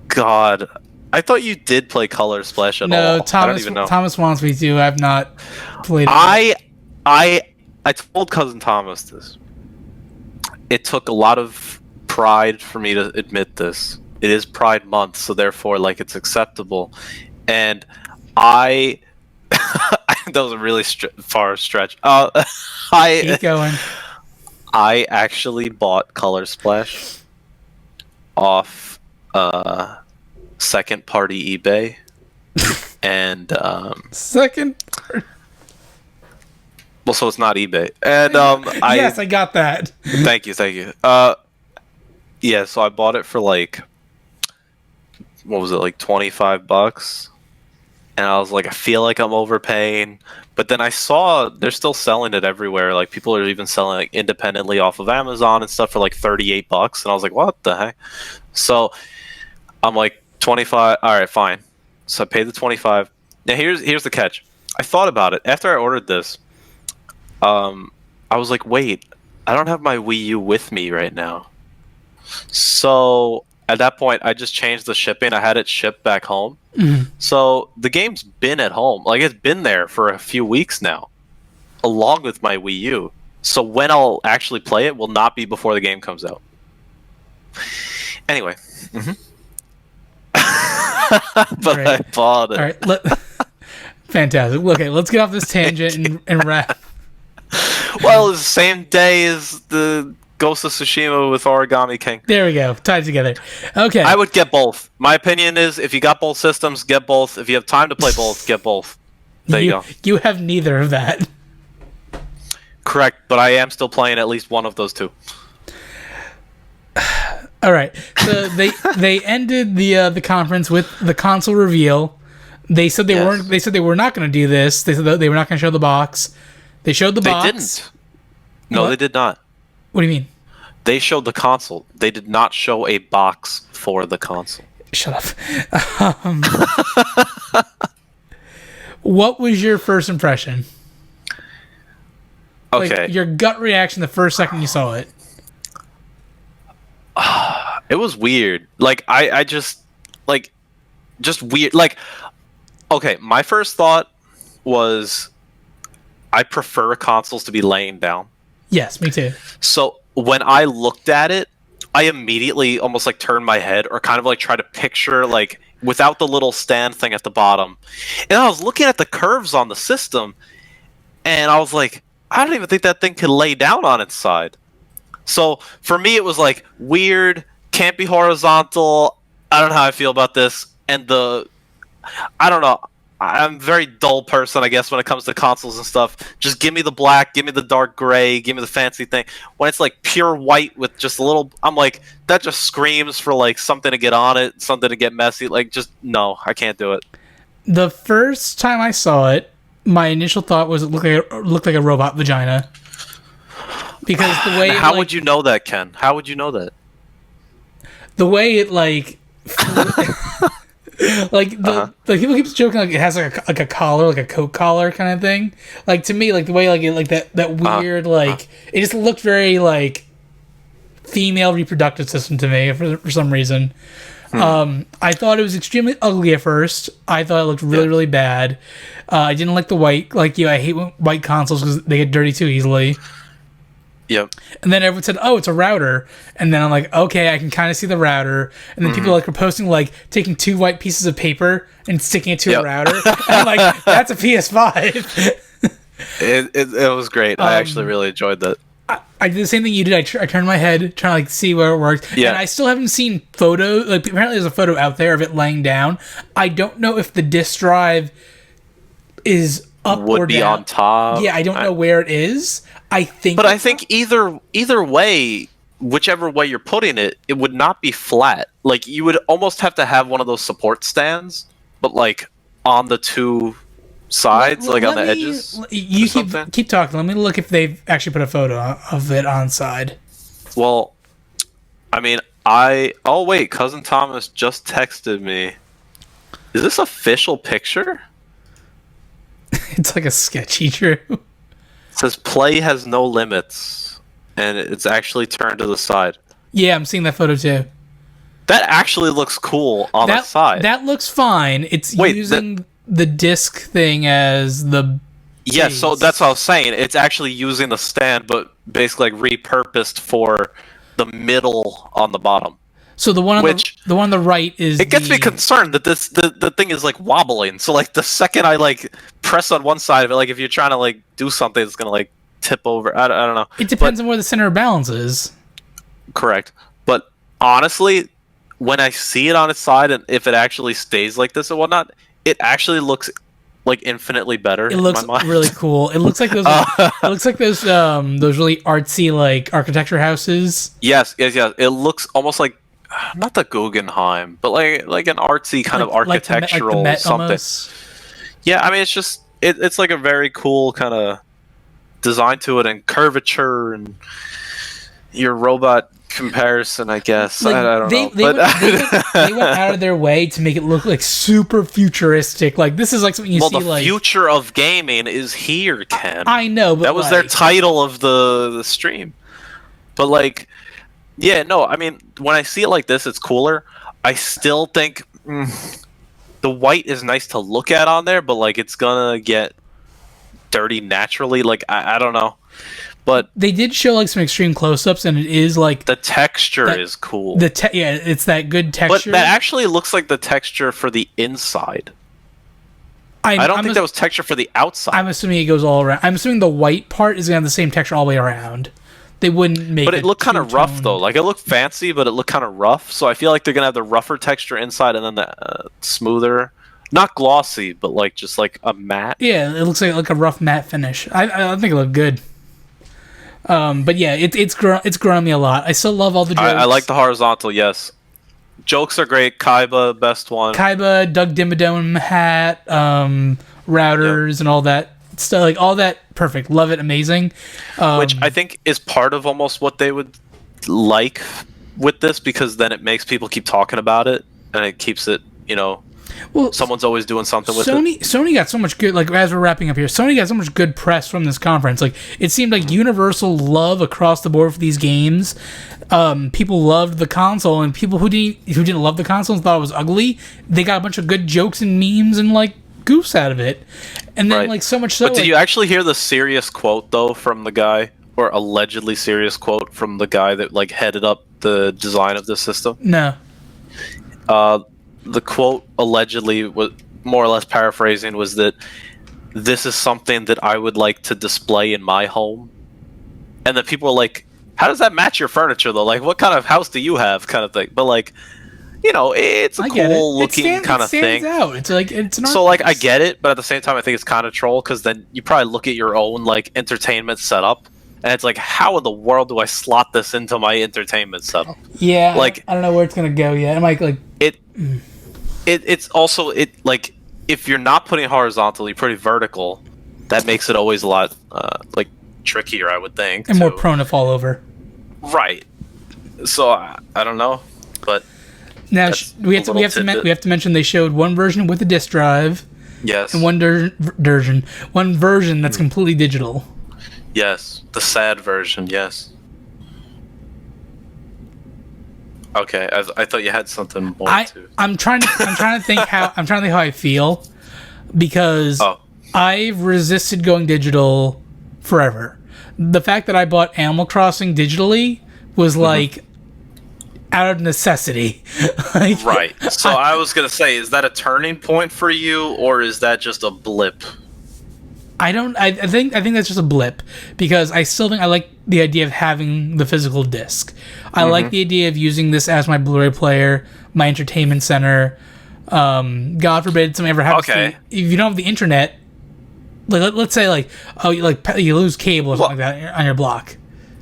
God. I thought you did play Color Splash at all. No, I don't even know. Thomas wants me to. I've not played it. I told Cousin Thomas this. It took a lot of pride for me to admit this. It is Pride Month, so therefore, like, it's acceptable. And that was a really far stretch. Keep going. I actually bought Color Splash off second-party eBay, and second. Well, so it's not eBay, and yes, I got that. Thank you. Yeah, so I bought it for like, what was it, like $25, and I was like, I feel like I'm overpaying, but then I saw they're still selling it everywhere. Like, people are even selling it, like, independently off of Amazon and stuff for like $38, and I was like, what the heck? So I'm like, $25. All right, fine. So I paid the $25. Now here's the catch. I thought about it after I ordered this. I was like, wait, I don't have my Wii U with me right now. So at that point, I just changed the shipping. I had it shipped back home. Mm-hmm. So the game's been at home. Like, it's been there for a few weeks now, along with my Wii U. So when I'll actually play it will not be before the game comes out. Anyway. Mm-hmm. But Great. I bought it. All right. Fantastic. Okay, let's get off this tangent and wrap. Well, it's the same day as the Ghost of Tsushima with Origami King. There we go. Tied together. Okay. I would get both. My opinion is, if you got both systems, get both. If you have time to play both, get both. There you go. You have neither of that. Correct, but I am still playing at least one of those two. All right. So they ended the conference with the console reveal. They said they weren't. They said they were not going to do this. They said they were not going to show the box. They showed the box. They didn't. No, What? they did not. What do you mean? They showed the console. They did not show a box for the console. Shut up. What was your first impression? Okay. Like, your gut reaction the first second you saw it. It was weird. Like, I just weird. Like, okay, my first thought was, I prefer consoles to be laying down. Yes, me too. So when I looked at it, I immediately almost like turned my head, or kind of like try to picture, like, without the little stand thing at the bottom. And I was looking at the curves on the system, and I was like, I don't even think that thing could lay down on its side. So for me, it was like, weird, can't be horizontal. I don't know how I feel about this. And I don't know. I'm a very dull person, I guess, when it comes to consoles and stuff. Just give me the black, give me the dark gray, give me the fancy thing. When it's like pure white with just a little, I'm like, that just screams for like something to get on it, something to get messy. Like, just, no, I can't do it. The first time I saw it, my initial thought was it looked like a robot vagina. Because the way How would you know that, Ken? How would you know that? The way it like like the like people keep joking like it has like a collar, like a coat collar kind of thing. Like, to me, like the way like it, like that weird it just looked very like female reproductive system to me for some reason. I thought it was extremely ugly at first. I thought it looked really really bad. I didn't like the white. Like, I hate white consoles because they get dirty too easily. Yep. And then everyone said, "Oh, it's a router." And then I'm like, "Okay, I can kind of see the router." And then people like were posting like taking two white pieces of paper and sticking it to a router. And I'm like, "That's a PS5." It was great. I actually really enjoyed that. I did the same thing you did. I turned my head trying to like see where it worked. Yeah. And I still haven't seen photo. Like, apparently there's a photo out there of it laying down. I don't know if the disk drive is up or down. Would be on top. Yeah, I don't know where it is. I think either way, whichever way you're putting it, it would not be flat. Like, you would almost have to have one of those support stands, but like on the two sides, like on the edges. You keep talking. Let me look if they've actually put a photo of it on side. Well, I mean, oh wait, Cousin Thomas just texted me. Is this official picture? It's like a sketchy Drew. It says play has no limits, and it's actually turned to the side. Yeah, I'm seeing that photo too. That actually looks cool on the side. That looks fine. It's using the disc thing as the yeah, so that's what I was saying. It's actually using the stand, but basically like repurposed for the middle on the bottom. So the one on the right is. It gets me concerned that the thing is like wobbling. So like the second I like press on one side of it, like if you're trying to like do something, it's gonna like tip over. I don't know. It depends on where the center of balance is. Correct, but honestly, when I see it on its side and if it actually stays like this and whatnot, it actually looks like infinitely better. It looks really cool. It looks like those. It looks like those really artsy like architecture houses. Yes. It looks almost like. Not the Guggenheim, but like an artsy kind of architectural like the Met something. Almost. Yeah, I mean, it's just it's like a very cool kind of design to it, and curvature, and your robot comparison, I guess. Like, I don't know. They went out of their way to make it look like super futuristic. Like, this is like something you see. The like, future of gaming is here, Ken. I know, but that was their title of the stream. But like, yeah, no. I mean, when I see it like this, it's cooler. I still think the white is nice to look at on there, but like, it's gonna get dirty naturally. Like, I don't know. But they did show like some extreme close-ups, and it is like the texture is cool. It's that good texture. But that actually looks like the texture for the inside. I don't think that was texture for the outside. I'm assuming it goes all around. I'm assuming the white part is gonna have the same texture all the way around. They wouldn't make. But it looked kind of rough though. Like, it looked fancy, but it looked kind of rough. So I feel like they're gonna have the rougher texture inside, and then the smoother, not glossy, but like just like a matte. Yeah, it looks like a rough matte finish. I think it looked good. But yeah, it's grown me a lot. I still love all the jokes. I like the horizontal, yes. Jokes are great. Kaiba, best one. Kaiba, Doug Dimmadome hat, routers, and all that stuff. Like, all that, perfect. Love it, amazing. Which I think is part of almost what they would like with this, because then it makes people keep talking about it, and it keeps it, well, someone's always doing something with it. Sony got so much good, like, as we're wrapping up here, Sony got so much good press from this conference. Like, it seemed like universal love across the board for these games. People loved the console, and people who didn't love the console and thought it was ugly, they got a bunch of good jokes and memes and like goofs out of it. And then like so much so. But did you actually hear the serious quote though from the guy, or allegedly serious quote from the guy that like headed up the design of the system? No. The quote, allegedly, was more or less paraphrasing, was that this is something that I would like to display in my home. And then people were like, how does that match your furniture, though? Like, what kind of house do you have, kind of thing? But, like, it's a cool-looking kind of thing. Out. It's like, it's an so, like, I get it, but at the same time, I think it's kind of troll, because then you probably look at your own, like, entertainment setup, and it's like, how in the world do I slot this into my entertainment setup? Yeah, like, I don't know where it's going to go yet. I'm like... It's also, like, if you're not putting it horizontally, pretty vertical, that makes it always a lot like trickier, I would think, and more prone to fall over. Right. So I don't know, but now we have to mention they showed one version with a disc drive. Yes. And one version that's completely digital. Yes, the sad version. Yes. Okay, I thought you had something more to. I'm trying to think how I feel, because I've resisted going digital forever. The fact that I bought Animal Crossing digitally was like out of necessity. Like, right. So I was gonna say, is that a turning point for you, or is that just a blip? I think that's just a blip, because I still think I like the idea of having the physical disc. I like the idea of using this as my Blu-ray player, my entertainment center. God forbid something ever happens to you. If you don't have the internet, like let's say you lose cable or something like that on your block.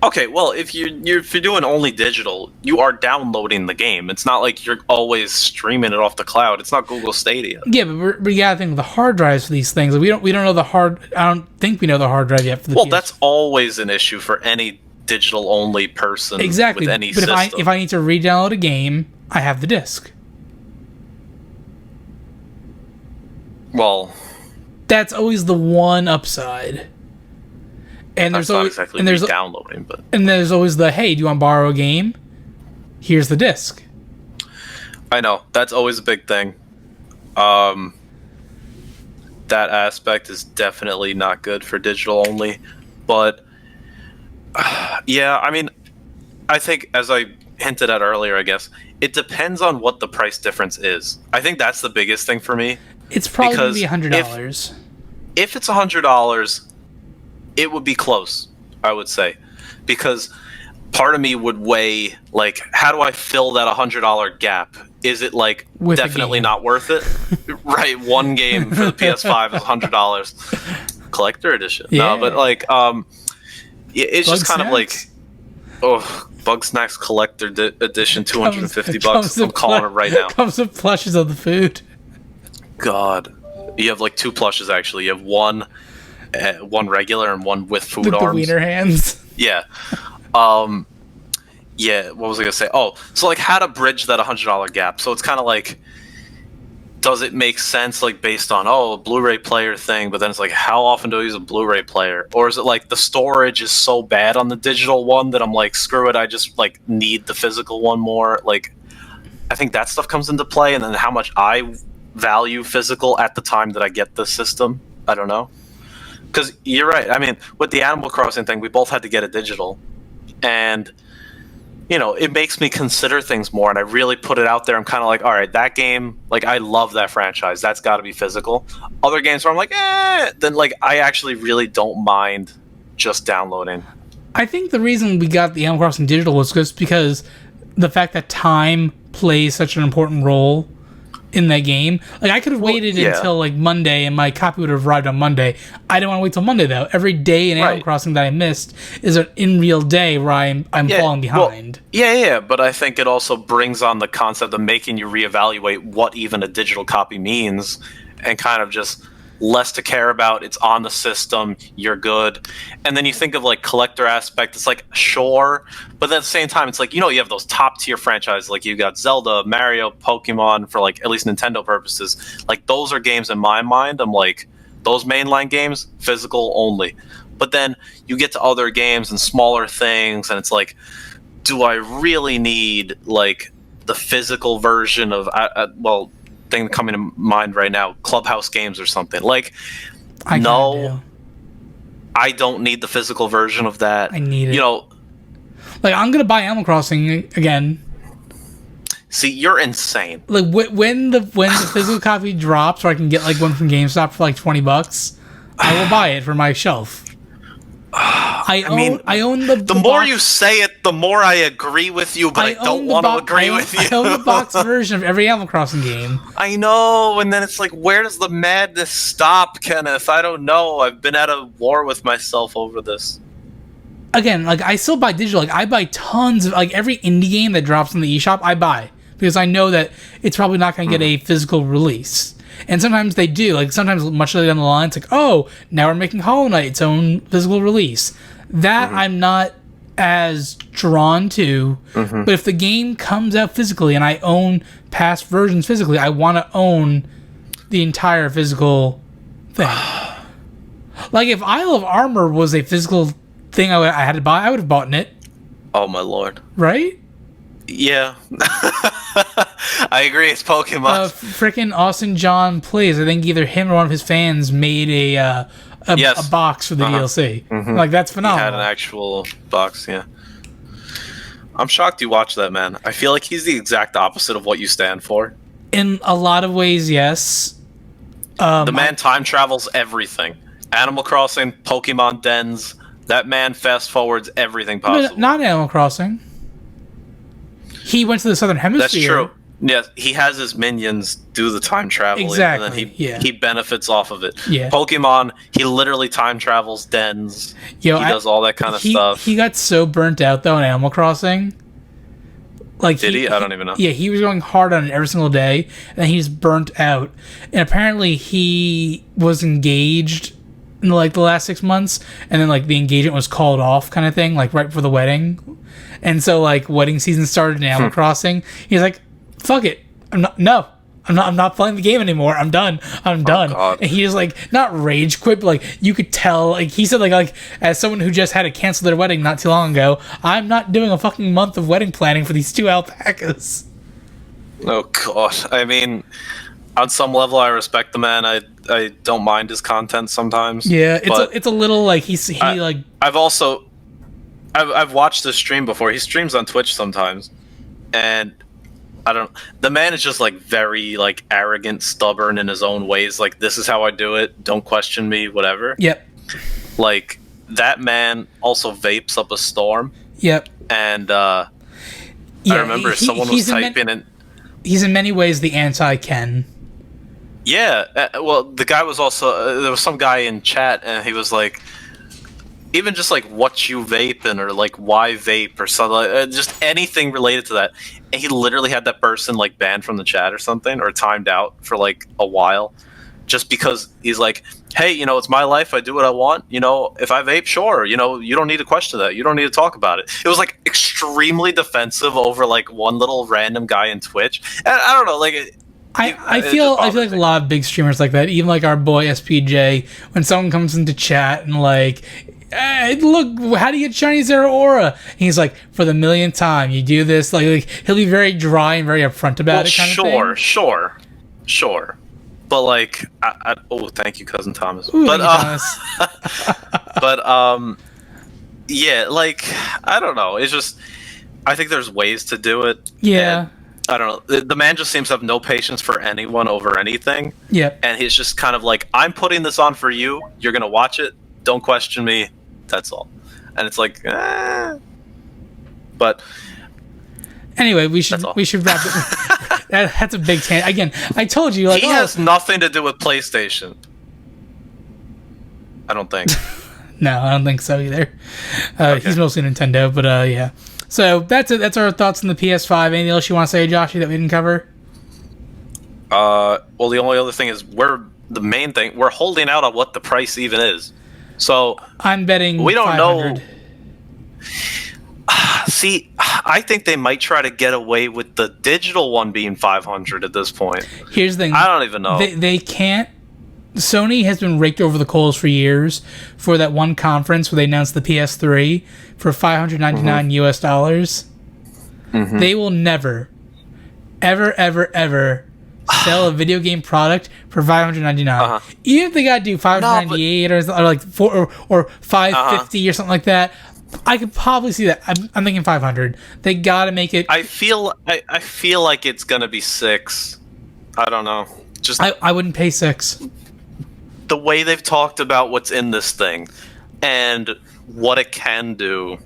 Okay, well, if you're doing only digital, you are downloading the game. It's not like you're always streaming it off the cloud. It's not Google Stadia. Yeah, but you gotta think of the hard drives for these things. We don't know the hard. I don't think we know the hard drive yet for the. Well, that's always an issue for any digital only person. Exactly. With any but system. if I need to re-download a game, I have the disc. Well, that's always the one upside. And that's not exactly downloading, but there's always the, hey, do you want to borrow a game? Here's the disc. I know, that's always a big thing. That aspect is definitely not good for digital only, but yeah, I mean, I think, as I hinted at earlier, I guess it depends on what the price difference is. I think that's the biggest thing for me. It's probably going to be $100. If it's $100. It would be close, I would say, because part of me would weigh, like, how do I fill that $100 gap? Is it, like, with definitely not worth it? Right, one game for the PS5 is $100. Collector edition. Yeah. No, but, like, it's just kind of like, Bugsnax Collector Edition, $250. I'm calling it right now. Comes with plushes of the food. God. You have, like, 2 plushes, actually. You have one regular and one with food arms. The wiener hands. Yeah. Yeah, what was I gonna say? Oh, so like how to bridge that $100 gap. So it's kind of like, does it make sense like based on a Blu-ray player thing? But then it's like, how often do I use a Blu-ray player? Or is it like the storage is so bad on the digital one that I'm like, screw it, I just like need the physical one more? Like, I think that stuff comes into play, and then how much I value physical at the time that I get the system. I don't know. Because you're right. I mean, with the Animal Crossing thing, we both had to get a digital, and it makes me consider things more, and I really put it out there. I'm kind of like, all right, that game, like, I love that franchise. That's got to be physical. Other games where I'm like, then like I actually really don't mind just downloading. I think the reason we got the Animal Crossing digital was just because the fact that time plays such an important role in that game. Like, I could have waited until like Monday, and my copy would have arrived on Monday. I don't want to wait till Monday though. Every day in Animal Crossing that I missed is an in real day where I'm falling behind. Well, but I think it also brings on the concept of making you reevaluate what even a digital copy means, and kind of just less to care about. It's on the system, you're good. And then you think of like collector aspect, it's like, sure, but at the same time it's like, you have those top tier franchises, like you got Zelda, Mario, Pokemon, for like at least Nintendo purposes. Like, those are games in my mind, I'm like, those mainline games, physical only. But then you get to other games and smaller things, and it's like, do I really need like the physical version of thing coming to mind right now, Clubhouse games or something? Like, I don't need the physical version of that. I need it. Like, I'm gonna buy Animal Crossing again. See, you're insane. Like, when the physical copy drops, or I can get like one from GameStop for like $20, I will buy it for my shelf. I own the more box. You say it, the more I agree with you, but I don't want to agree with you. I own the box version of every Animal Crossing game. I know, and then it's like, where does the madness stop, Kenneth? I don't know. I've been at a war with myself over this. Again, like, I still buy digital. Like, I buy tons of, like, every indie game that drops in the eShop, I buy. Because I know that it's probably not going to get a physical release. And sometimes they do. Like, sometimes much later down the line, it's like, oh, now we're making Hollow Knight its own physical release. That I'm not as drawn to. But if the game comes out physically and I own past versions physically, I want to own the entire physical thing. Like, if Isle of Armor was a physical thing I had to buy, I would have bought it. Oh, my lord. Right? Yeah. I agree, it's Pokemon. Frickin' Austin John Plays, I think either him or one of his fans made a box for the DLC. Like, that's phenomenal. He had an actual box, yeah. I'm shocked you watched that, man. I feel like he's the exact opposite of what you stand for. In a lot of ways, yes. The man time travels everything. Animal Crossing, Pokemon dens. That man fast forwards everything possible. Not Animal Crossing. He went to the Southern Hemisphere. That's true. Yeah, he has his minions do the time traveling. Exactly. And then he benefits off of it. Yeah. Pokemon, he literally time travels dens. He does all that kind of stuff. He got so burnt out, though, in Animal Crossing. Like, Did he? I don't even know. Yeah, he was going hard on it every single day, and he's burnt out. And apparently he was engaged in like the last 6 months, and then like the engagement was called off, kind of thing, like right before the wedding. And so like wedding season started in Animal Crossing. He's like, fuck it, I'm not playing the game anymore. I'm done. God. And he just like, not rage quit, but like you could tell, like he said, like as someone who just had to cancel their wedding not too long ago, I'm not doing a fucking month of wedding planning for these 2 alpacas. Oh god. I mean, on some level I respect the man. I don't mind his content sometimes. Yeah, it's a little like I've watched this stream before. He streams on Twitch sometimes, and the man is just like very like arrogant, stubborn in his own ways. Like, this is how I do it. Don't question me, whatever. Yep. Like, that man also vapes up a storm. Yep. And I remember someone was typing in. He's in many ways the anti-Ken. Yeah. Well, the guy was also there was some guy in chat, and he was like, even just like what you vaping, or like why vape, or something, just anything related to that. And he literally had that person like banned from the chat or something, or timed out for like a while. just because he's like, hey, it's my life. I do what I want. If I vape, sure. You don't need to question that. You don't need to talk about it. It was like extremely defensive over like one little random guy in Twitch. And I don't know, like. I feel like a lot of big streamers like that, even like our boy SPJ, when someone comes into chat and like, hey, look, how do you get shiny Zero Aura? And he's like, for the millionth time, you do this. Like he'll be very dry and very upfront about it. Kind of thing. Sure. But like, thank you, cousin Thomas. Ooh, but Thomas. yeah, like I don't know. It's just, I think there's ways to do it. Yeah. I don't know. The man just seems to have no patience for anyone over anything. Yeah. And he's just kind of like, I'm putting this on for you. You're going to watch it. Don't question me. That's all. And it's like, But anyway, we should wrap it. That's a big tangent. Again, I told you. Like, he has nothing to do with PlayStation. I don't think. No, I don't think so either. Okay. He's mostly Nintendo, but yeah. So that's it. That's our thoughts on the PS5. Anything else you want to say, Joshy, that we didn't cover? Well, the only other thing is we're holding out on what the price even is. So I'm betting we don't 500. know. See, I think they might try to get away with the digital one being 500 at this point. Here's the thing. I don't even know. They can't. Sony has been raked over the coals for years for that one conference where they announced the PS3 for $599 US dollars. Mm-hmm. They will never, ever sell a video game product for $599. Even if they got to do $598 or like or $550 or something like that, I could probably see that. I'm thinking 500. They got to make it. I feel like it's gonna be $6. I don't know. Just I wouldn't pay $6. The way they've talked about what's in this thing and what it can do,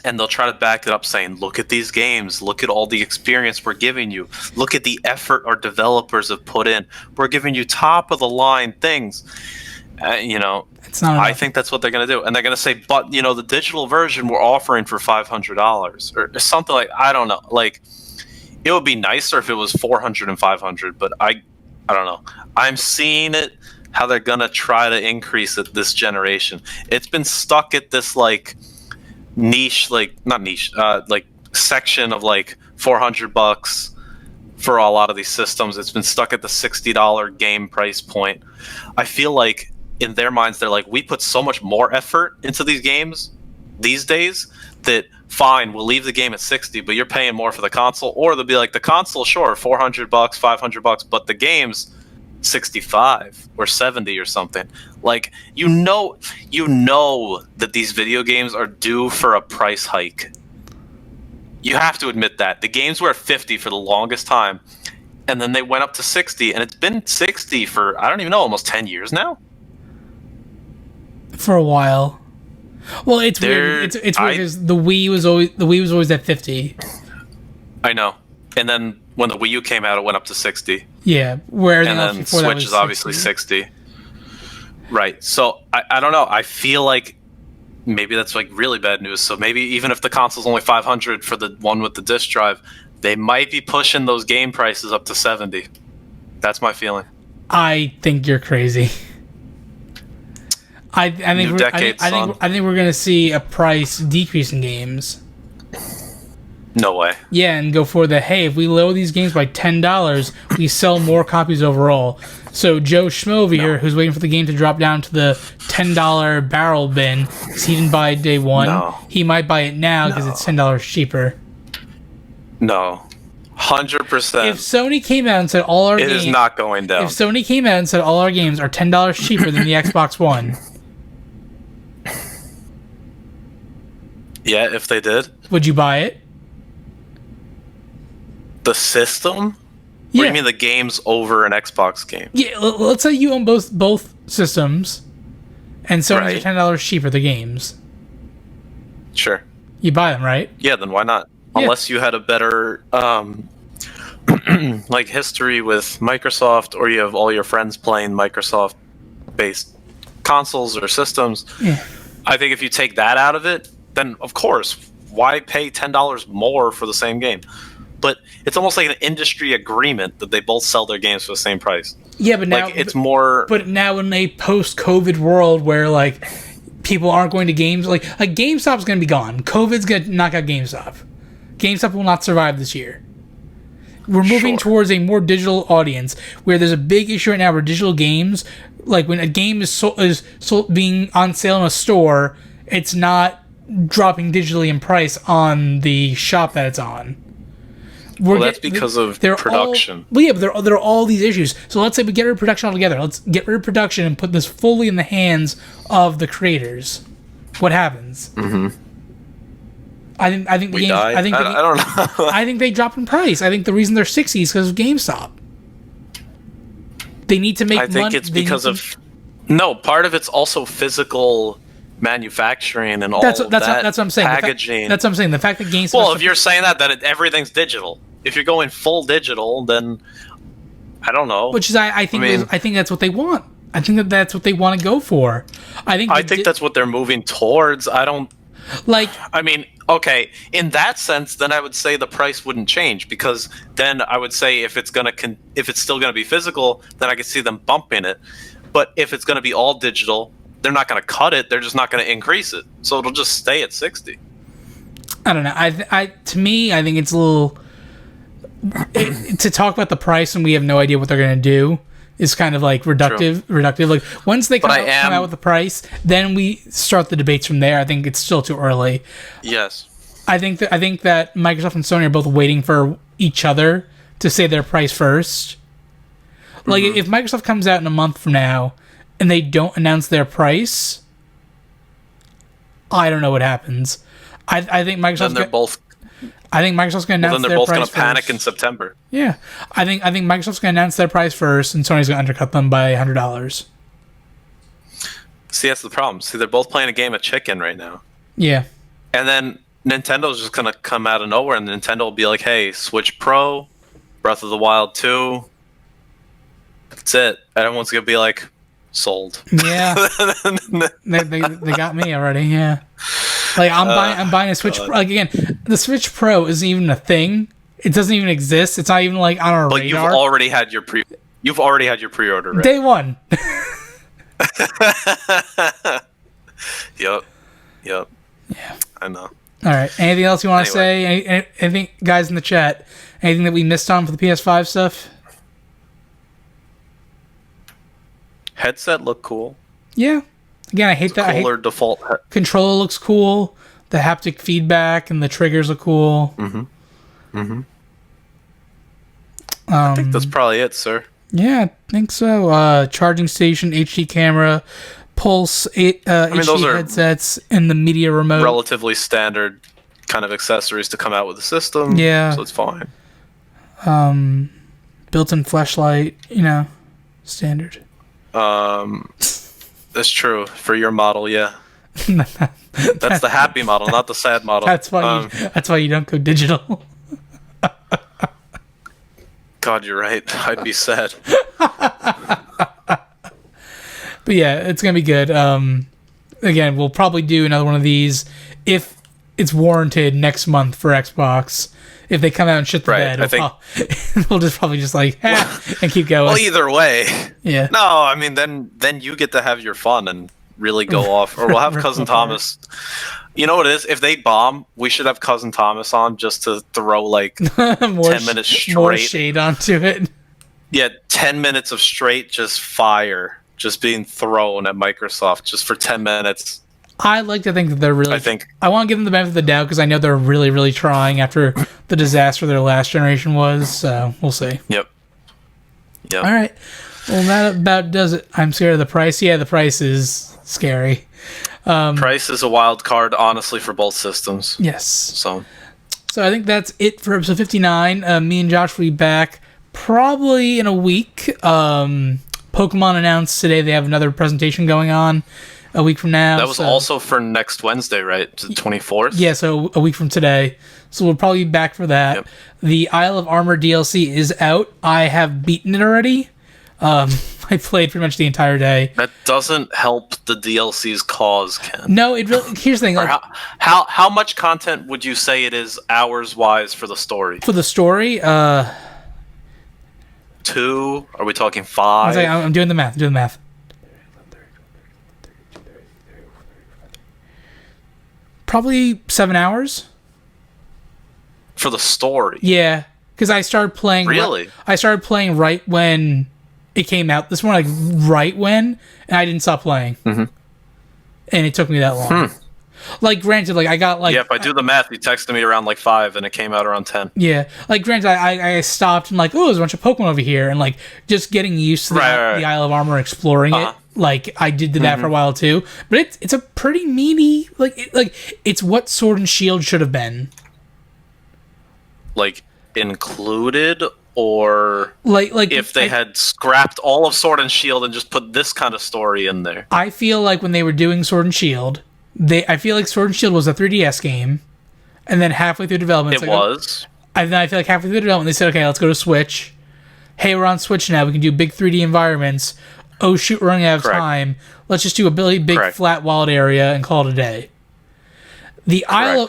and they'll try to back it up saying, look at these games, look at all the experience we're giving you, look at the effort our developers have put in, we're giving you top of the line things. It's not enough. I think that's what they're going to do, and they're going to say, but the digital version we're offering for $500 or something, like, I don't know, like, it would be nicer if it was 400 and 500, but I don't know. I'm seeing it how they're gonna try to increase it this generation. It's been stuck at this like niche, like not niche, like section of like $400 for a lot of these systems. It's been stuck at the $60 game price point. I feel like in their minds they're like, we put so much more effort into these games these days that fine, we'll leave the game at 60, but you're paying more for the console. Or they'll be like, the console, sure, $400, $500, but the game's 65 or 70 or something. Like, you know that these video games are due for a price hike. You have to admit that. The games were at 50 for the longest time, and then they went up to 60, and it's been 60 for, I don't even know, almost 10 years now? For a while. Well, it's weird. It's weird because the Wii was always at 50. I know. And then when the Wii U came out, it went up to 60. Yeah, where and then Switch is obviously 60. Right. So I don't know. I feel like maybe that's like really bad news. So maybe even if the console's only 500 for the one with the disc drive, they might be pushing those game prices up to 70. That's my feeling. I think you're crazy. I think we're gonna see a price decrease in games. No way. Yeah, and go for the, hey, if we lower these games by $10, we sell more copies overall. So Joe Schmo over here, who's waiting for the game to drop down to the $10 barrel bin, because he didn't buy it day one, he might buy it now because it's $10 cheaper. No. 100%. If Sony came out and said all our games... It is not going down. If Sony came out and said all our games are $10 cheaper than the Xbox One... Yeah, if they did. Would you buy it? The system? Yeah. What do you mean the game's over an Xbox game? Yeah, let's say you own both systems, and Sony's are $10 cheaper, the games. Sure. You buy them, right? Yeah, then why not? Yeah. Unless you had a better like history with Microsoft, or you have all your friends playing Microsoft-based consoles or systems. Yeah. I think if you take that out of it, then of course, why pay $10 more for the same game? but it's almost like an industry agreement that they both sell their games for the same price. Yeah, but now like, it's more. But now in a post-COVID world where like people aren't going to games, like GameStop's going to be gone. COVID's going to knock out GameStop. GameStop will not survive this year. We're moving towards a more digital audience where there's a big issue right now where digital games, like when a game is being on sale in a store, it's not dropping digitally in price on the shop that it's on. That's because of production. But there are all these issues. So let's say we get rid of production altogether. Let's get rid of production and put this fully in the hands of the creators. What happens? Mm-hmm. I think the games. I don't know. I think they drop in price. I think the reason they're 60 is because of GameStop. They need to make money. I think it's because of. No, part of it's also physical manufacturing and all that's what I'm saying. Packaging. That's what I'm saying. The fact that GameStop. Well, if you're saying that everything's digital. If you're going full digital, then I don't know. Which is, I think that's what they want. I think that's what they want to go for. I think that's what they're moving towards. I don't. Like, I mean, okay, in that sense, then I would say the price wouldn't change, because then I would say if it's still gonna be physical, then I could see them bumping it. But if it's gonna be all digital, they're not gonna cut it. They're just not gonna increase it, so it'll just stay at 60. I don't know. To me, I think it's a little to talk about the price and we have no idea what they're gonna do is kind of like reductive. Like once they come out with the price, then we start the debates from there. I think it's still too early. Yes. I think that Microsoft and Sony are both waiting for each other to say their price first. Like if Microsoft comes out in a month from now and they don't announce their price, I don't know what happens. I think Microsoft's Microsoft's going to announce their price first. Then they're both going to panic in September. Yeah. I think Microsoft's going to announce their price first, and Sony's going to undercut them by $100. See, that's the problem. See, they're both playing a game of chicken right now. Yeah. And then Nintendo's just going to come out of nowhere, and Nintendo will be like, hey, Switch Pro, Breath of the Wild 2. That's it. Everyone's going to be like, sold. Yeah. they got me already, yeah. Like I'm buying a Switch Pro. Like again, the Switch Pro isn't even a thing. It doesn't even exist. It's not even like on our radar. But you've already had your pre-order, right? Day one. Yep. Yeah. I know. All right. Anything else you want to say? Anything, guys in the chat? Anything that we missed on for the PS5 stuff? Headset look cool. Yeah. Again, I hate that. Cooler default. Controller looks cool. The haptic feedback and the triggers are cool. I think that's probably it, sir. Yeah, I think so. Charging station, HD camera, Pulse, HD headsets, and the media remote. Relatively standard kind of accessories to come out with the system. Yeah. So it's fine. Built-in flashlight, standard. That's true. For your model, yeah. That's the happy model, not the sad model. That's why you don't go digital. God, you're right. I'd be sad. But yeah, it's gonna be good. Again, we'll probably do another one of these if it's warranted next month for Xbox. If they come out and shit the bed, we'll just probably and keep going. Well, either way. Yeah. No, I mean then you get to have your fun and really go off, or we'll have Cousin Thomas. You know what it is? If they bomb, we should have Cousin Thomas on just to throw like 10 minutes straight. More shade onto it. Yeah, 10 minutes of straight just fire just being thrown at Microsoft just for 10 minutes. I like to think that they're really... I want to give them the benefit of the doubt because I know they're really, really trying after the disaster their last generation was, so we'll see. Yep. All right. Well, that about does it. I'm scared of the price. Yeah, the price is scary. Price is a wild card, honestly, for both systems. Yes. So I think that's it for episode 59. Me and Josh will be back probably in a week. Pokemon announced today they have another presentation going on a week from now. That was also for next Wednesday, right? The 24th? Yeah, so a week from today. So we'll probably be back for that. Yep. The Isle of Armor DLC is out. I have beaten it already. I I played pretty much the entire day. That doesn't help the DLC's cause, Ken. No, it really. Here's the thing. Like, how much content would you say it is hours wise for the story? For the story, 2? Are we talking 5? I'm doing the math. Probably 7 hours. For the story? Yeah, because I started playing. Really? I started playing right when it came out. This one, like right when, and I didn't stop playing. Mm-hmm. And it took me that long. Like, granted, like I got like. Yeah, if I do the math, you texted me around like 5, and it came out around 10. Yeah, like granted, I stopped and like, oh, there's a bunch of Pokemon over here, and like just getting used to the Isle of Armor, exploring it. Like I did that for a while too, but it's a pretty meaty it's what Sword and Shield should have been. Like included, or like if they had scrapped all of Sword and Shield and just put this kind of story in there. I feel like when they were doing Sword and Shield, I feel like Sword and Shield was a 3DS game, and then halfway through development, and then I feel like halfway through development they said, okay, let's go to Switch. Hey, we're on Switch now. We can do big 3D environments. Oh shoot, we're running out of time. Let's just do a really big flat walled area and call it a day. The Isle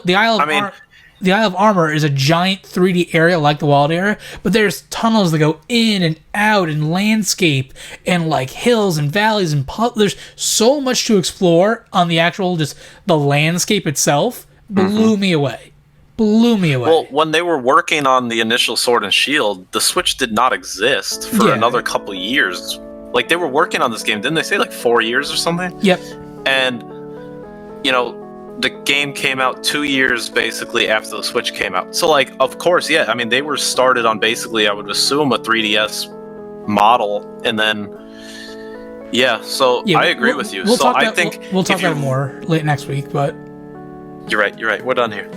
of Armor is a giant 3D area like the wild area, but there's tunnels that go in and out and landscape and like hills and valleys and there's so much to explore on the actual just the landscape itself. Blew me away. Well, when they were working on the initial Sword and Shield, the Switch did not exist for another couple years. Like, they were working on this game, didn't they say, like, 4 years or something? Yep. And, you know, the game came out 2 years, basically, after the Switch came out. So, like, of course, yeah, I mean, they were started on, basically, I would assume, a 3DS model, and then, I agree with you. We'll talk about it more late next week, but... You're right, we're done here.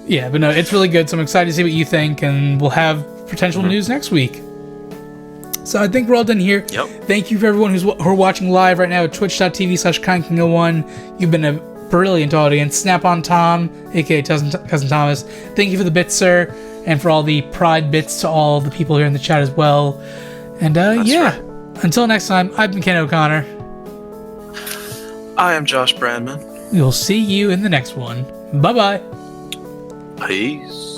Yeah, but no, it's really good, so I'm excited to see what you think, and we'll have potential news next week. So I think we're all done here. Yep. Thank you for everyone who are watching live right now at twitch.tv/KindKing01. You've been a brilliant audience. Snap on Tom, aka Cousin Thomas. Thank you for the bits, sir, and for all the pride bits to all the people here in the chat as well. And right. Until next time, I've been Ken O'Connor. I am Josh Brandman. We'll see you in the next one. Bye-bye. Peace.